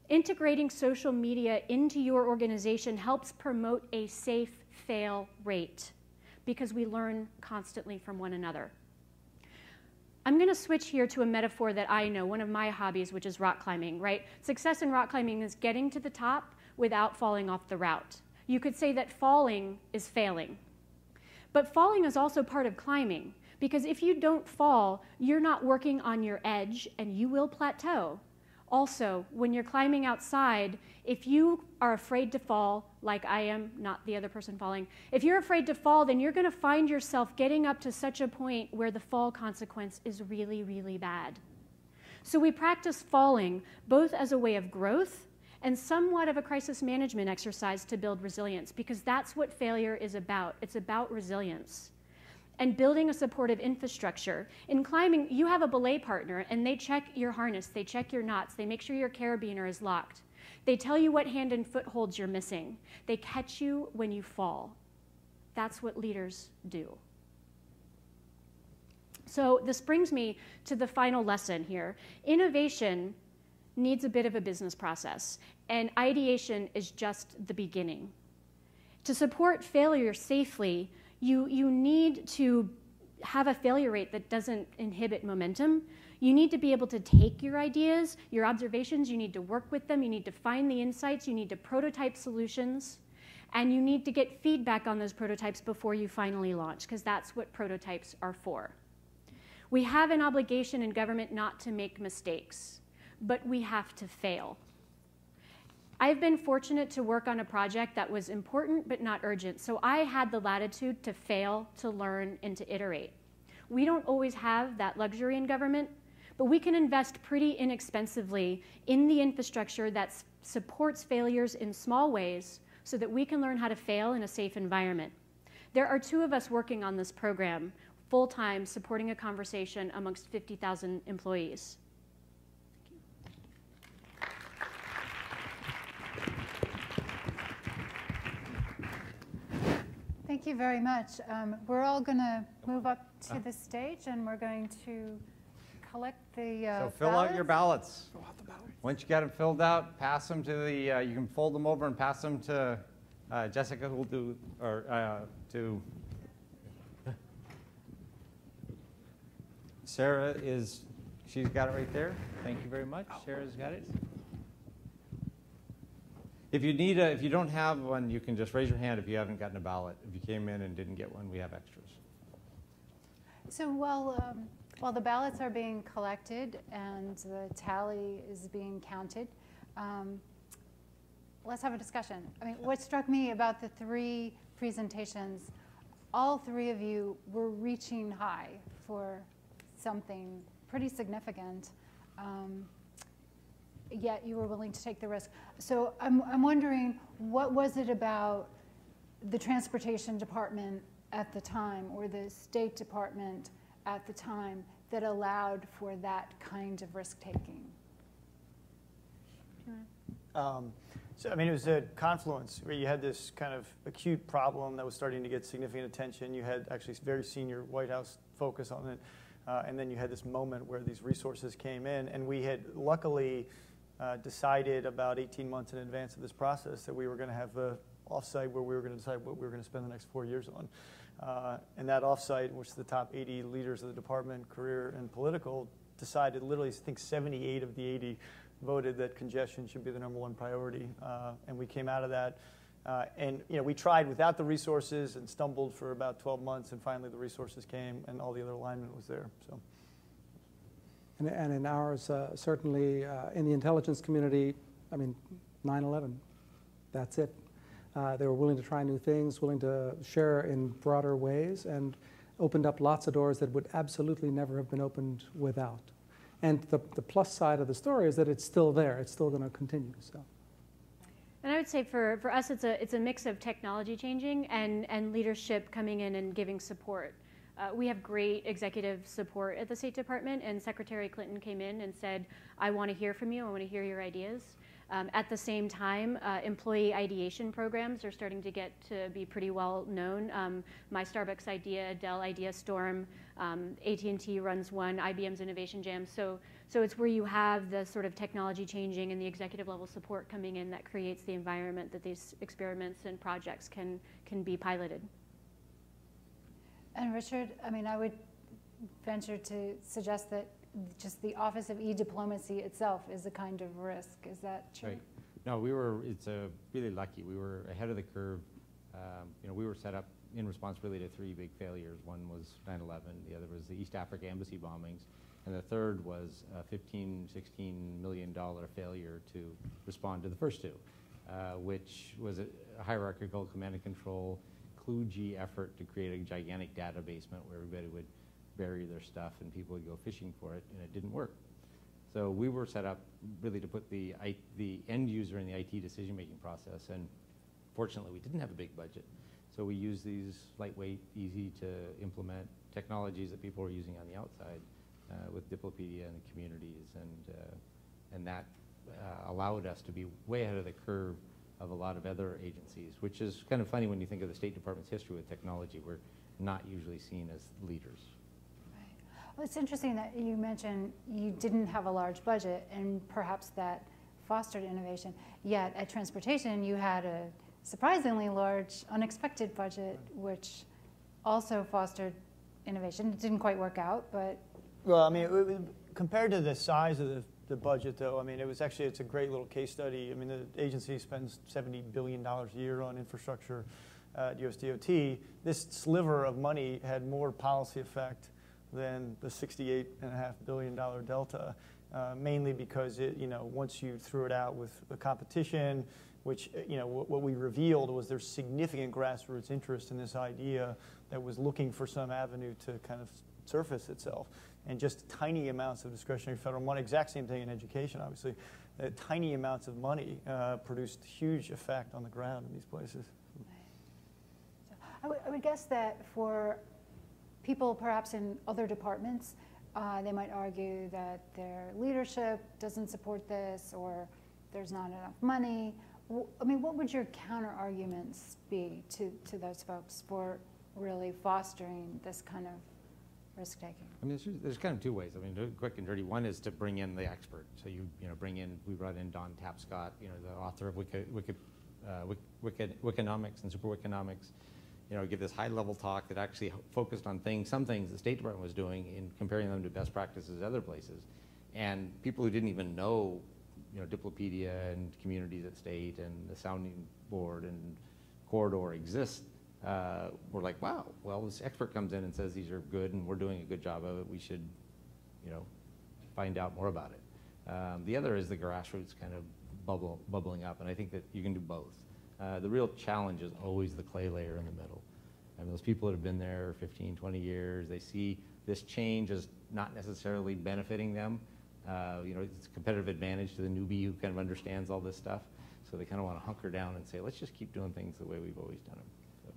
Integrating social media into your organization helps promote a safe fail rate, because we learn constantly from one another. I'm going to switch here to a metaphor that I know, one of my hobbies, which is rock climbing, right? Success in rock climbing is getting to the top without falling off the route. You could say that falling is failing. But falling is also part of climbing, because if you don't fall, you're not working on your edge and you will plateau. Also, when you're climbing outside, if you are afraid to fall, like I am, not the other person falling, if you're afraid to fall, then you're going to find yourself getting up to such a point where the fall consequence is really, really bad. So we practice falling both as a way of growth and somewhat of a crisis management exercise to build resilience, because that's what failure is about. It's about resilience and building a supportive infrastructure. In climbing, you have a belay partner, and they check your harness, they check your knots, they make sure your carabiner is locked. They tell you what hand and foot holds you're missing. They catch you when you fall. That's what leaders do. So this brings me to the final lesson here. Innovation needs a bit of a business process, and ideation is just the beginning. To support failure safely, you need to have a failure rate that doesn't inhibit momentum. You need to be able to take your ideas, your observations, you need to work with them, you need to find the insights, you need to prototype solutions, and you need to get feedback on those prototypes before you finally launch, because that's what prototypes are for. We have an obligation in government not to make mistakes, but we have to fail. I've been fortunate to work on a project that was important but not urgent, so I had the latitude to fail, to learn, and to iterate. We don't always have that luxury in government, but we can invest pretty inexpensively in the infrastructure that supports failures in small ways so that we can learn how to fail in a safe environment. There are 2 of us working on this program, full-time, supporting a conversation amongst 50,000 employees. Thank you very much. We're all going to move up to the stage, and we're going to collect the So fill out your ballots. Once you get them filled out, pass them to the, you can fold them over and pass them to Jessica, who will do, or to Sarah is, she's got it right there. Thank you very much. Sarah's got it. If you need if you don't have one, you can just raise your hand if you haven't gotten a ballot. If you came in and didn't get one, we have extras. So while the ballots are being collected and the tally is being counted, let's have a discussion. I mean, what struck me about the 3 presentations, all 3 of you were reaching high for something pretty significant. Yet you were willing to take the risk. So I'm wondering, what was it about the Transportation Department at the time or the State Department at the time that allowed for that kind of risk-taking? So, I mean, it was a confluence where you had this kind of acute problem that was starting to get significant attention. You had actually very senior White House focus on it. And then you had this moment where these resources came in. And we had luckily decided about 18 months in advance of this process that we were going to have an offsite where we were going to decide what we were going to spend the next 4 years on. And that offsite, which the top 80 leaders of the department, career and political, decided literally, I think 78 of the 80 voted that congestion should be the #1 priority. And we came out of that. And we tried without the resources and stumbled for about 12 months. And finally, the resources came and all the other alignment was there. So. And in ours, certainly in the intelligence community, I mean, 9/11, that's it. They were willing to try new things, willing to share in broader ways, and opened up lots of doors that would absolutely never have been opened without. And the plus side of the story is that it's still there. It's still going to continue. So. And I would say for us, it's a mix of technology changing and leadership coming in and giving support. We have great executive support at the State Department, and Secretary Clinton came in and said, I want to hear from you, I want to hear your ideas. At the same time, employee ideation programs are starting to get to be pretty well known. My Starbucks Idea, Dell Idea Storm, AT&T runs one, IBM's Innovation Jam. So it's where you have the sort of technology changing and the executive level support coming in that creates the environment that these experiments and projects can be piloted. And Richard, I mean, I would venture to suggest that just the Office of eDiplomacy itself is a kind of risk. Is that true? Right. No, it's really lucky. We were ahead of the curve. We were set up in response really to three big failures. One was 9/11, the other was the East Africa embassy bombings, and the third was a $15–16 million failure to respond to the first two, which was a hierarchical command and control, kludgy effort to create a gigantic data basement where everybody would bury their stuff and people would go fishing for it, and it didn't work. So we were set up really to put the end user in the IT decision-making process, and fortunately we didn't have a big budget. So we used these lightweight, easy to implement technologies that people were using on the outside with Diplopedia and the communities, and that allowed us to be way ahead of the curve of a lot of other agencies, which is kind of funny when you think of the State Department's history with technology. We're not usually seen as leaders. Well, it's interesting that you mentioned you didn't have a large budget, and perhaps that fostered innovation. Yet at transportation, you had a surprisingly large, unexpected budget, which also fostered innovation. It didn't quite work out, but... Well, I mean, compared to the size of the budget, though, I mean, it's a great little case study. I mean, the agency spends $70 billion a year on infrastructure at USDOT. This sliver of money had more policy effect than the $68.5 billion delta, mainly because once you threw it out with the competition, which what we revealed was there's significant grassroots interest in this idea that was looking for some avenue to kind of surface itself, and just tiny amounts of discretionary federal money. Exact same thing in education, obviously. Tiny amounts of money produced huge effect on the ground in these places. So I would guess that for people perhaps in other departments, they might argue that their leadership doesn't support this, or there's not enough money. I mean, what would your counter arguments be to those folks for really fostering this kind of risk taking? I mean, there's kind of two ways. I mean, quick and dirty. One is to bring in the expert. So you bring in. We brought in Don Tapscott, the author of Wikinomics and Super Wikinomics. Give this high-level talk that actually focused on some things the State Department was doing in comparing them to best practices other places, and people who didn't even know, Diplopedia and communities at state and the sounding board and corridor exist. We're like, wow, well, this expert comes in and says these are good and we're doing a good job of it. We should, find out more about it. The other is the grassroots kind of bubbling up, and I think that you can do both. The real challenge is always the clay layer in the middle. I mean, those people that have been there 15, 20 years, they see this change as not necessarily benefiting them. It's a competitive advantage to the newbie who kind of understands all this stuff. So they kind of want to hunker down and say, let's just keep doing things the way we've always done them. So.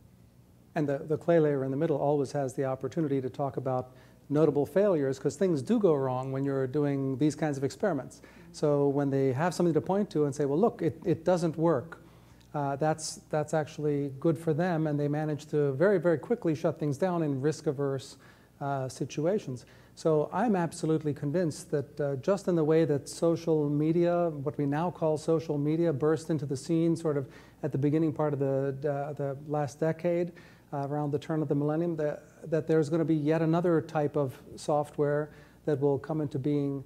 And the clay layer in the middle always has the opportunity to talk about notable failures, because things do go wrong when you're doing these kinds of experiments. So when they have something to point to and say, well, look, it doesn't work, that's actually good for them, and they manage to very, very quickly shut things down in risk-averse situations. So I'm absolutely convinced that just in the way that social media, what we now call social media, burst into the scene sort of at the beginning part of the last decade, around the turn of the millennium, that there's going to be yet another type of software that will come into being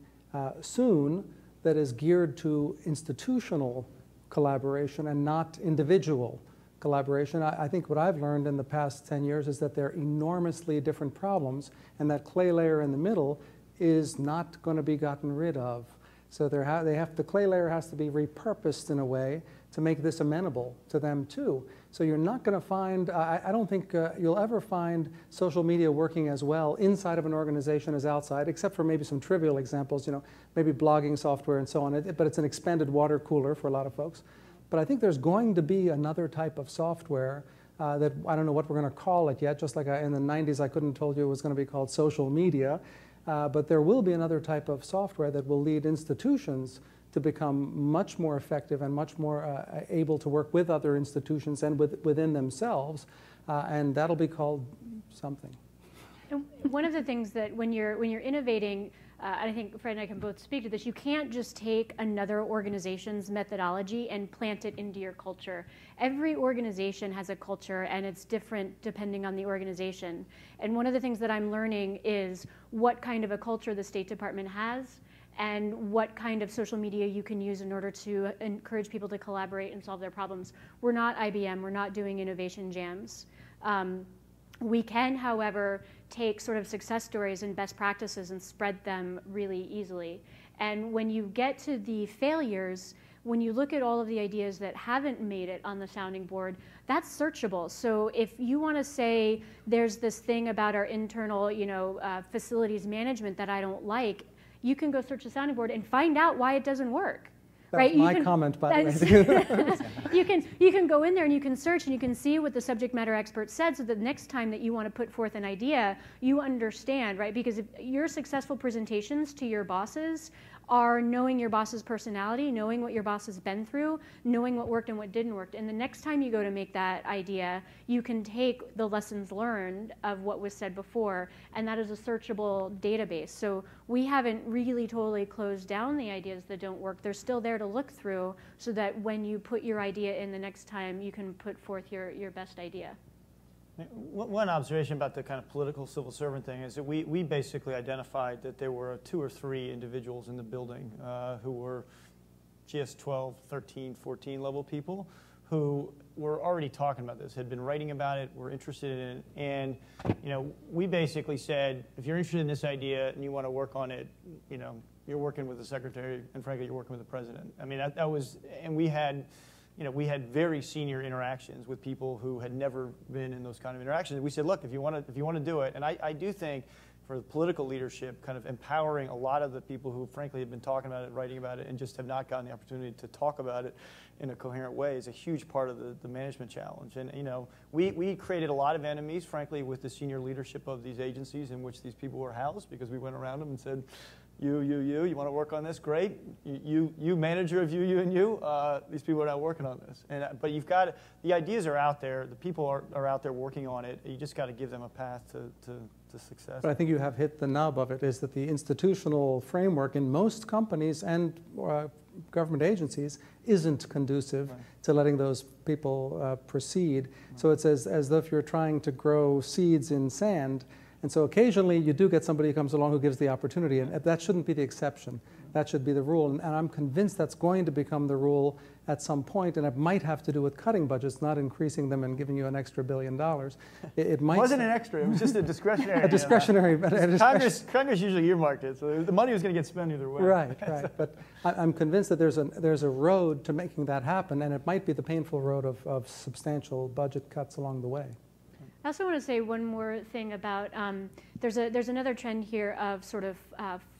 soon that is geared to institutional collaboration and not individual collaboration. I think what I've learned in the past 10 years is that they're enormously different problems, and that clay layer in the middle is not going to be gotten rid of. So the clay layer has to be repurposed in a way to make this amenable to them too. So you're not going to find, I don't think you'll ever find social media working as well inside of an organization as outside, except for maybe some trivial examples, maybe blogging software and so on, but it's an expanded water cooler for a lot of folks. But I think there's going to be another type of software that I don't know what we're going to call it yet, just like in the 90s I couldn't have told you it was going to be called social media, but there will be another type of software that will lead institutions to become much more effective and much more able to work with other institutions and within themselves, and that'll be called something. And one of the things that when you're innovating, and I think Fred and I can both speak to this, you can't just take another organization's methodology and plant it into your culture. Every organization has a culture, and it's different depending on the organization. And one of the things that I'm learning is what kind of a culture the State Department has, and what kind of social media you can use in order to encourage people to collaborate and solve their problems. We're not IBM, we're not doing innovation jams. We can, however, take sort of success stories and best practices and spread them really easily. And when you get to the failures, when you look at all of the ideas that haven't made it on the sounding board, that's searchable. So if you want to say there's this thing about our internal, facilities management that I don't like, you can go search the sounding board and find out why it doesn't work. That's right? my comment, by the way. You can go in there and you can search and you can see what the subject matter expert said, so that the next time that you want to put forth an idea, you understand, right? Because if your successful presentations to your bosses are knowing your boss's personality, knowing what your boss has been through, knowing what worked and what didn't work. And the next time you go to make that idea, you can take the lessons learned of what was said before, and that is a searchable database. So we haven't really totally closed down the ideas that don't work. They're still there to look through, so that when you put your idea in the next time, you can put forth your best idea. One observation about the kind of political civil servant thing is that we basically identified that there were 2 or 3 individuals in the building who were GS 12, 13, 14 level people who were already talking about this, had been writing about it, were interested in it. And we basically said, if you're interested in this idea and you want to work on it, you're working with the secretary, and frankly, you're working with the president. I mean, that was, and we had very senior interactions with people who had never been in those kind of interactions. We said, look, if you want to do it, and I do think for the political leadership, kind of empowering a lot of the people who frankly have been talking about it, writing about it, and just have not gotten the opportunity to talk about it in a coherent way is a huge part of the management challenge. And we created a lot of enemies, frankly, with the senior leadership of these agencies in which these people were housed, because we went around them and said, you want to work on this? Great. You manager of you, and you. These people are not working on this. But you've got, the ideas are out there. The people are out there working on it. You just got to give them a path to success. But I think you have hit the nub of it, is that the institutional framework in most companies and government agencies isn't conducive to letting those people proceed. So it's as though if you're trying to grow seeds in sand. And so occasionally you do get somebody who comes along who gives the opportunity, and that shouldn't be the exception. That should be the rule. And I'm convinced that's going to become the rule at some point, and it might have to do with cutting budgets, not increasing them and giving you an extra $1 billion. It might. It wasn't an extra, it was just a discretionary. A discretionary. Congress usually earmarked it, so the money was going to get spent either way. Right. But I'm convinced that there's a road to making that happen, and it might be the painful road of substantial budget cuts along the way. I also want to say one more thing about, there's another trend here of sort of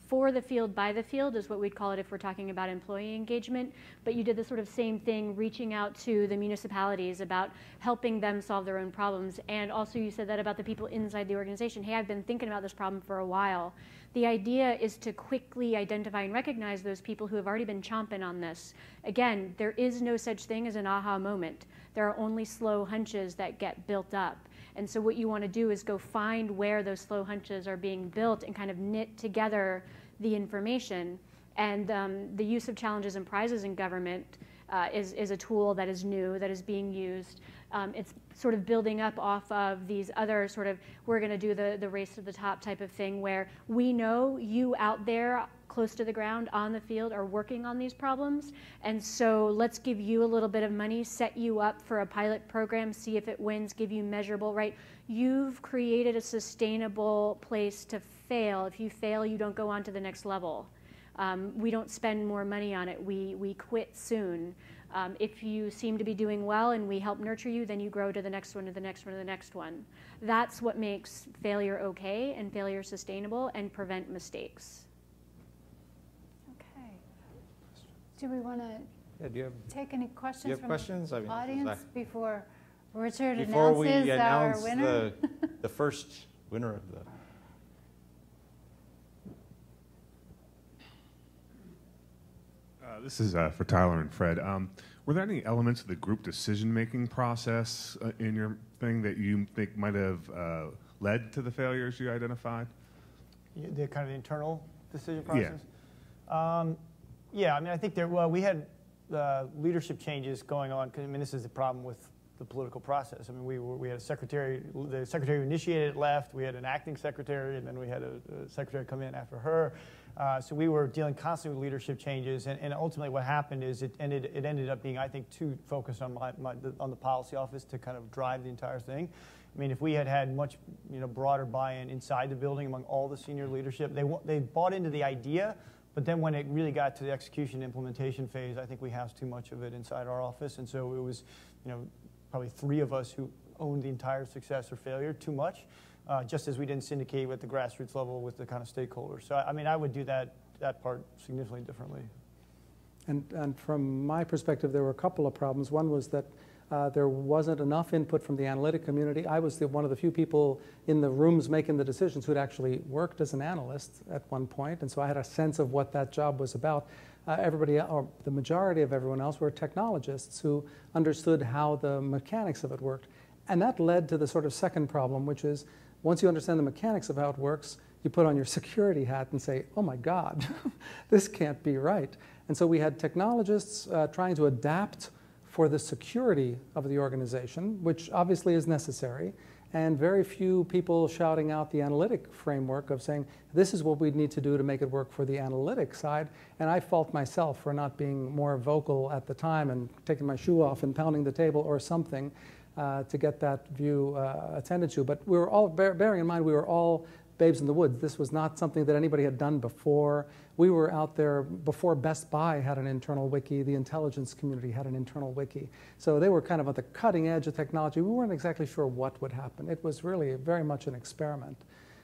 for the field, by the field is what we'd call it if we're talking about employee engagement. But you did the sort of same thing, reaching out to the municipalities about helping them solve their own problems. And also you said that about the people inside the organization. Hey, I've been thinking about this problem for a while. The idea is to quickly identify and recognize those people who have already been chomping on this. Again, there is no such thing as an aha moment. There are only slow hunches that get built up. And so what you want to do is go find where those slow hunches are being built and kind of knit together the information. And the use of challenges and prizes in government is a tool that is new, that is being used. It's sort of building up off of these other sort of, we're going to do the race to the top type of thing, where we know you out there close to the ground on the field are working on these problems, and so let's give you a little bit of money, set you up for a pilot program, see if it wins, give you measurable, right? You've created a sustainable place to fail. If you fail, you don't go on to the next level. We don't spend more money on it. We quit soon. If you seem to be doing well and we help nurture you, then you grow to the next one, to the next one, to the next one. That's what makes failure okay and failure sustainable and prevent mistakes. Okay. Do we want to take any questions from the audience before Richard announces our winner? the first winner of the... This is for Tyler and Fred. Were there any elements of the group decision-making process in your thing that you think might have led to the failures you identified? The kind of internal decision process? Yeah. Yeah, I mean, I think we had leadership changes going on, because I mean, this is the problem with the political process. I mean, we had a secretary, the secretary who initiated it left, we had an acting secretary, and then we had a secretary come in after her. So we were dealing constantly with leadership changes, and ultimately what happened is it ended up being, I think, too focused on on the policy office to kind of drive the entire thing. I mean, if we had much broader buy-in inside the building among all the senior leadership, they bought into the idea, but then when it really got to the execution implementation phase, I think we housed too much of it inside our office, and so it was probably 3 of us who owned the entire success or failure too much, just as we didn't syndicate at the grassroots level with the kind of stakeholders. So I mean, I would do that part significantly differently. And from my perspective, there were a couple of problems. One was that there wasn't enough input from the analytic community. I was one of the few people in the rooms making the decisions who had actually worked as an analyst at one point, and so I had a sense of what that job was about. Everybody, or the majority of everyone else, were technologists who understood how the mechanics of it worked. And that led to the sort of second problem, which is once you understand the mechanics of how it works, you put on your security hat and say, oh my God, this can't be right. And so we had technologists trying to adapt for the security of the organization, which obviously is necessary, and very few people shouting out the analytic framework of saying, this is what we need to do to make it work for the analytic side. And I fault myself for not being more vocal at the time and taking my shoe off and pounding the table or something to get that view attended to. But we were all, bearing in mind, we were all babes in the woods. This was not something that anybody had done before. We were out there before Best Buy had an internal wiki. The intelligence community had an internal wiki. So they were kind of at the cutting edge of technology. We weren't exactly sure what would happen. It was really very much an experiment.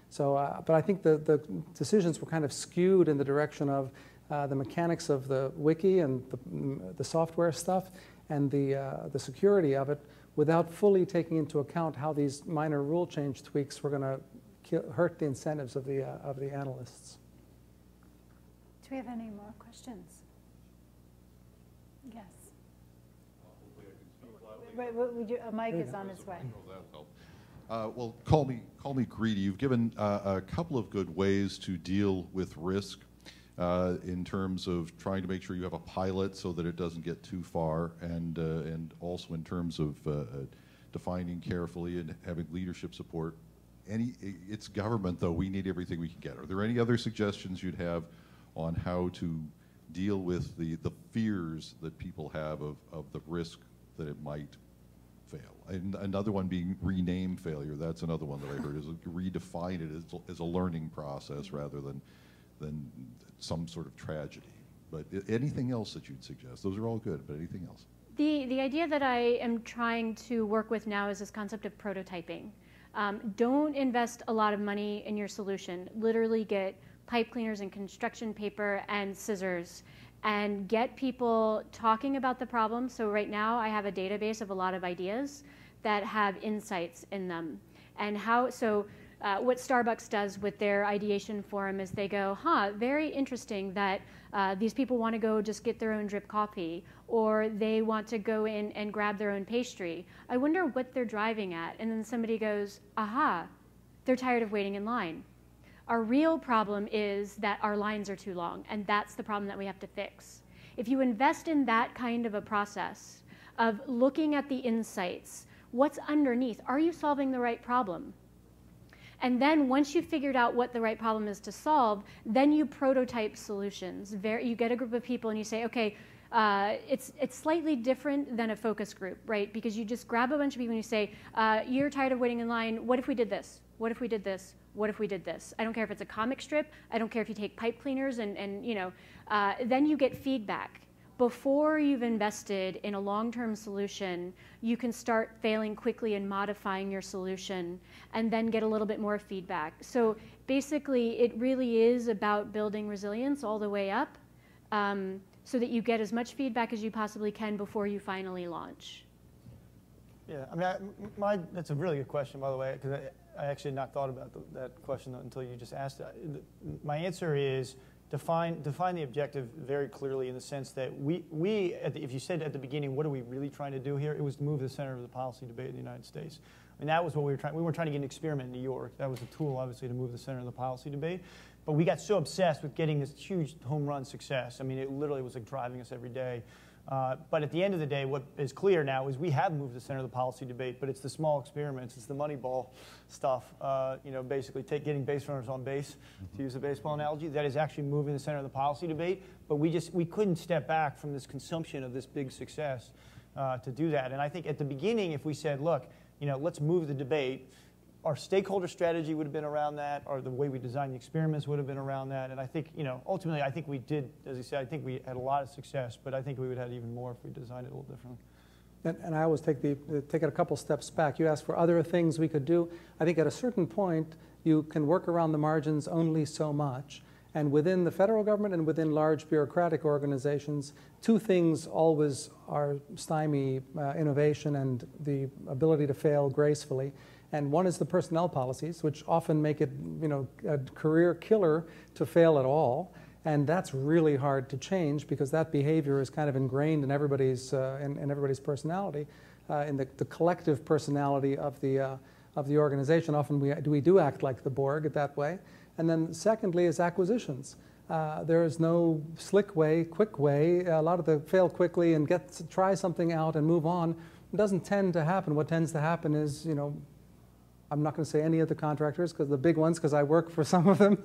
So, but I think the decisions were kind of skewed in the direction of the mechanics of the wiki and the software stuff and the security of it, without fully taking into account how these minor rule change tweaks were going to hurt the incentives of the analysts. Do we have any more questions? Yes. Wait, a mic is on its way. Well, call me greedy. You've given a couple of good ways to deal with risk in terms of trying to make sure you have a pilot so that it doesn't get too far, and also in terms of defining carefully and having leadership support. It's government, though. We need everything we can get. Are there any other suggestions you'd have on how to deal with the fears that people have of the risk that it might fail? And another one being rename failure. That's another one that I heard, is redefine it as a learning process rather than some sort of tragedy. But anything else that you'd suggest? Those are all good, but anything else? The idea that I am trying to work with now is this concept of prototyping. Don't invest a lot of money in your solution. Literally get pipe cleaners and construction paper and scissors and get people talking about the problem. So right now I have a database of a lot of ideas that have insights in them. And what Starbucks does with their ideation forum is they go, very interesting that these people want to go just get their own drip coffee, or they want to go in and grab their own pastry. I wonder what they're driving at. And then somebody goes, they're tired of waiting in line. Our real problem is that our lines are too long, and that's the problem that we have to fix. If you invest in that kind of a process of looking at the insights, what's underneath? Are you solving the right problem? And then once you've figured out what the right problem is to solve, then you prototype solutions. You get a group of people and you say, okay, it's slightly different than a focus group, right? Because you just grab a bunch of people and you say, you're tired of waiting in line. What if we did this? What if we did this? What if we did this? I don't care if it's a comic strip. I don't care if you take pipe cleaners and then you get feedback. Before you've invested in a long-term solution, you can start failing quickly and modifying your solution and then get a little bit more feedback. So basically, it really is about building resilience all the way up so that you get as much feedback as you possibly can before you finally launch. Yeah, I mean, that's a really good question, by the way, because I actually had not thought about that question until you just asked it. My answer is, define the objective very clearly, in the sense that if you said at the beginning, what are we really trying to do here? It was to move the center of the policy debate in the United States. I mean, that was what we were trying. We weren't trying to get an experiment in New York. That was a tool, obviously, to move the center of the policy debate. But we got so obsessed with getting this huge home run success. I mean, it literally was like driving us every day. But at the end of the day, what is clear now is we have moved to the center of the policy debate, but it's the small experiments, it's the money ball stuff, basically getting base runners on base, to use a baseball analogy, that is actually moving the center of the policy debate. But we couldn't step back from this consumption of this big success to do that. And I think at the beginning, if we said, look, let's move the debate, our stakeholder strategy would have been around that, or the way we designed the experiments would have been around that. And I think, ultimately, I think we did, as you said, I think we had a lot of success, but I think we would have had even more if we designed it a little differently. And I always take it a couple steps back. You asked for other things we could do. I think at a certain point, you can work around the margins only so much. And within the federal government and within large bureaucratic organizations, two things always are stymie innovation and the ability to fail gracefully. And one is the personnel policies, which often make it, a career killer to fail at all. And that's really hard to change because that behavior is kind of ingrained in everybody's personality, in the collective personality of the organization. Often we do act like the Borg that way. And then secondly is acquisitions. There is no slick way, quick way. A lot of the fail quickly and try something out and move on. It doesn't tend to happen. What tends to happen is, I'm not going to say any of the contractors, because the big ones, because I work for some of them,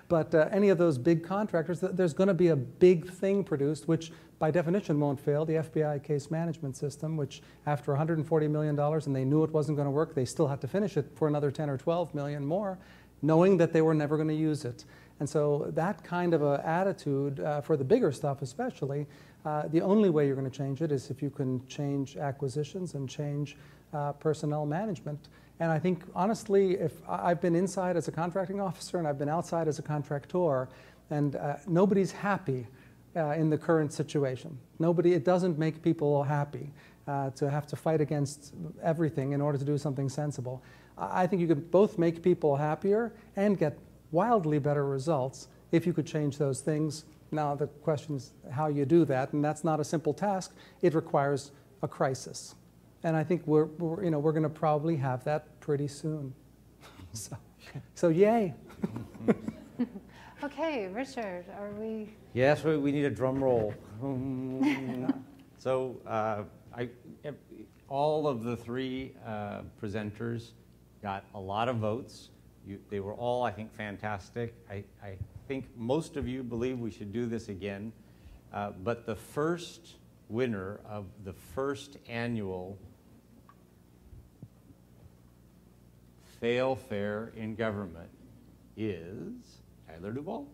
but any of those big contractors, there's going to be a big thing produced, which by definition won't fail. The FBI case management system, which after $140 million, and they knew it wasn't going to work, they still had to finish it for another 10 or 12 million more, knowing that they were never going to use it. And so that kind of an attitude, for the bigger stuff especially, the only way you're going to change it is if you can change acquisitions and change personnel management. And I think, honestly, if I've been inside as a contracting officer and I've been outside as a contractor, and nobody's happy in the current situation. It doesn't make people happy to have to fight against everything in order to do something sensible. I think you could both make people happier and get wildly better results if you could change those things. Now the question is how you do that, and that's not a simple task. It requires a crisis. And I think we're going to probably have that pretty soon. So yay. Okay, Richard, are we? Yes, we need a drum roll. So all of the three presenters got a lot of votes. They were all, I think, fantastic. I think most of you believe we should do this again. But the first winner of the first annual Failfaire in government is Tyler Duvall.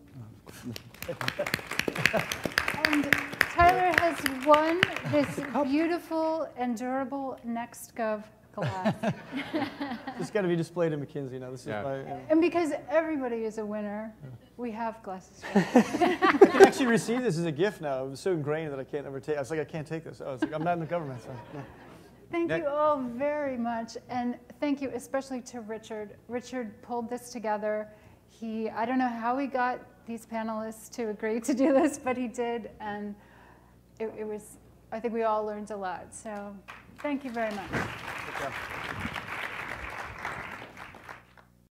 And Tyler has won this beautiful and durable NextGov glass. It's got to be displayed in McKinsey now. This is my, And because everybody is a winner, we have glasses. I can actually receive this as a gift now. It was so ingrained that I can't ever take. I was like, I can't take this. I was like, I'm not in the government. So, no. Thank you all very much, and thank you especially to Richard. Richard pulled this together. I don't know how he got these panelists to agree to do this, but he did, and I think we all learned a lot. So thank you very much. Good job.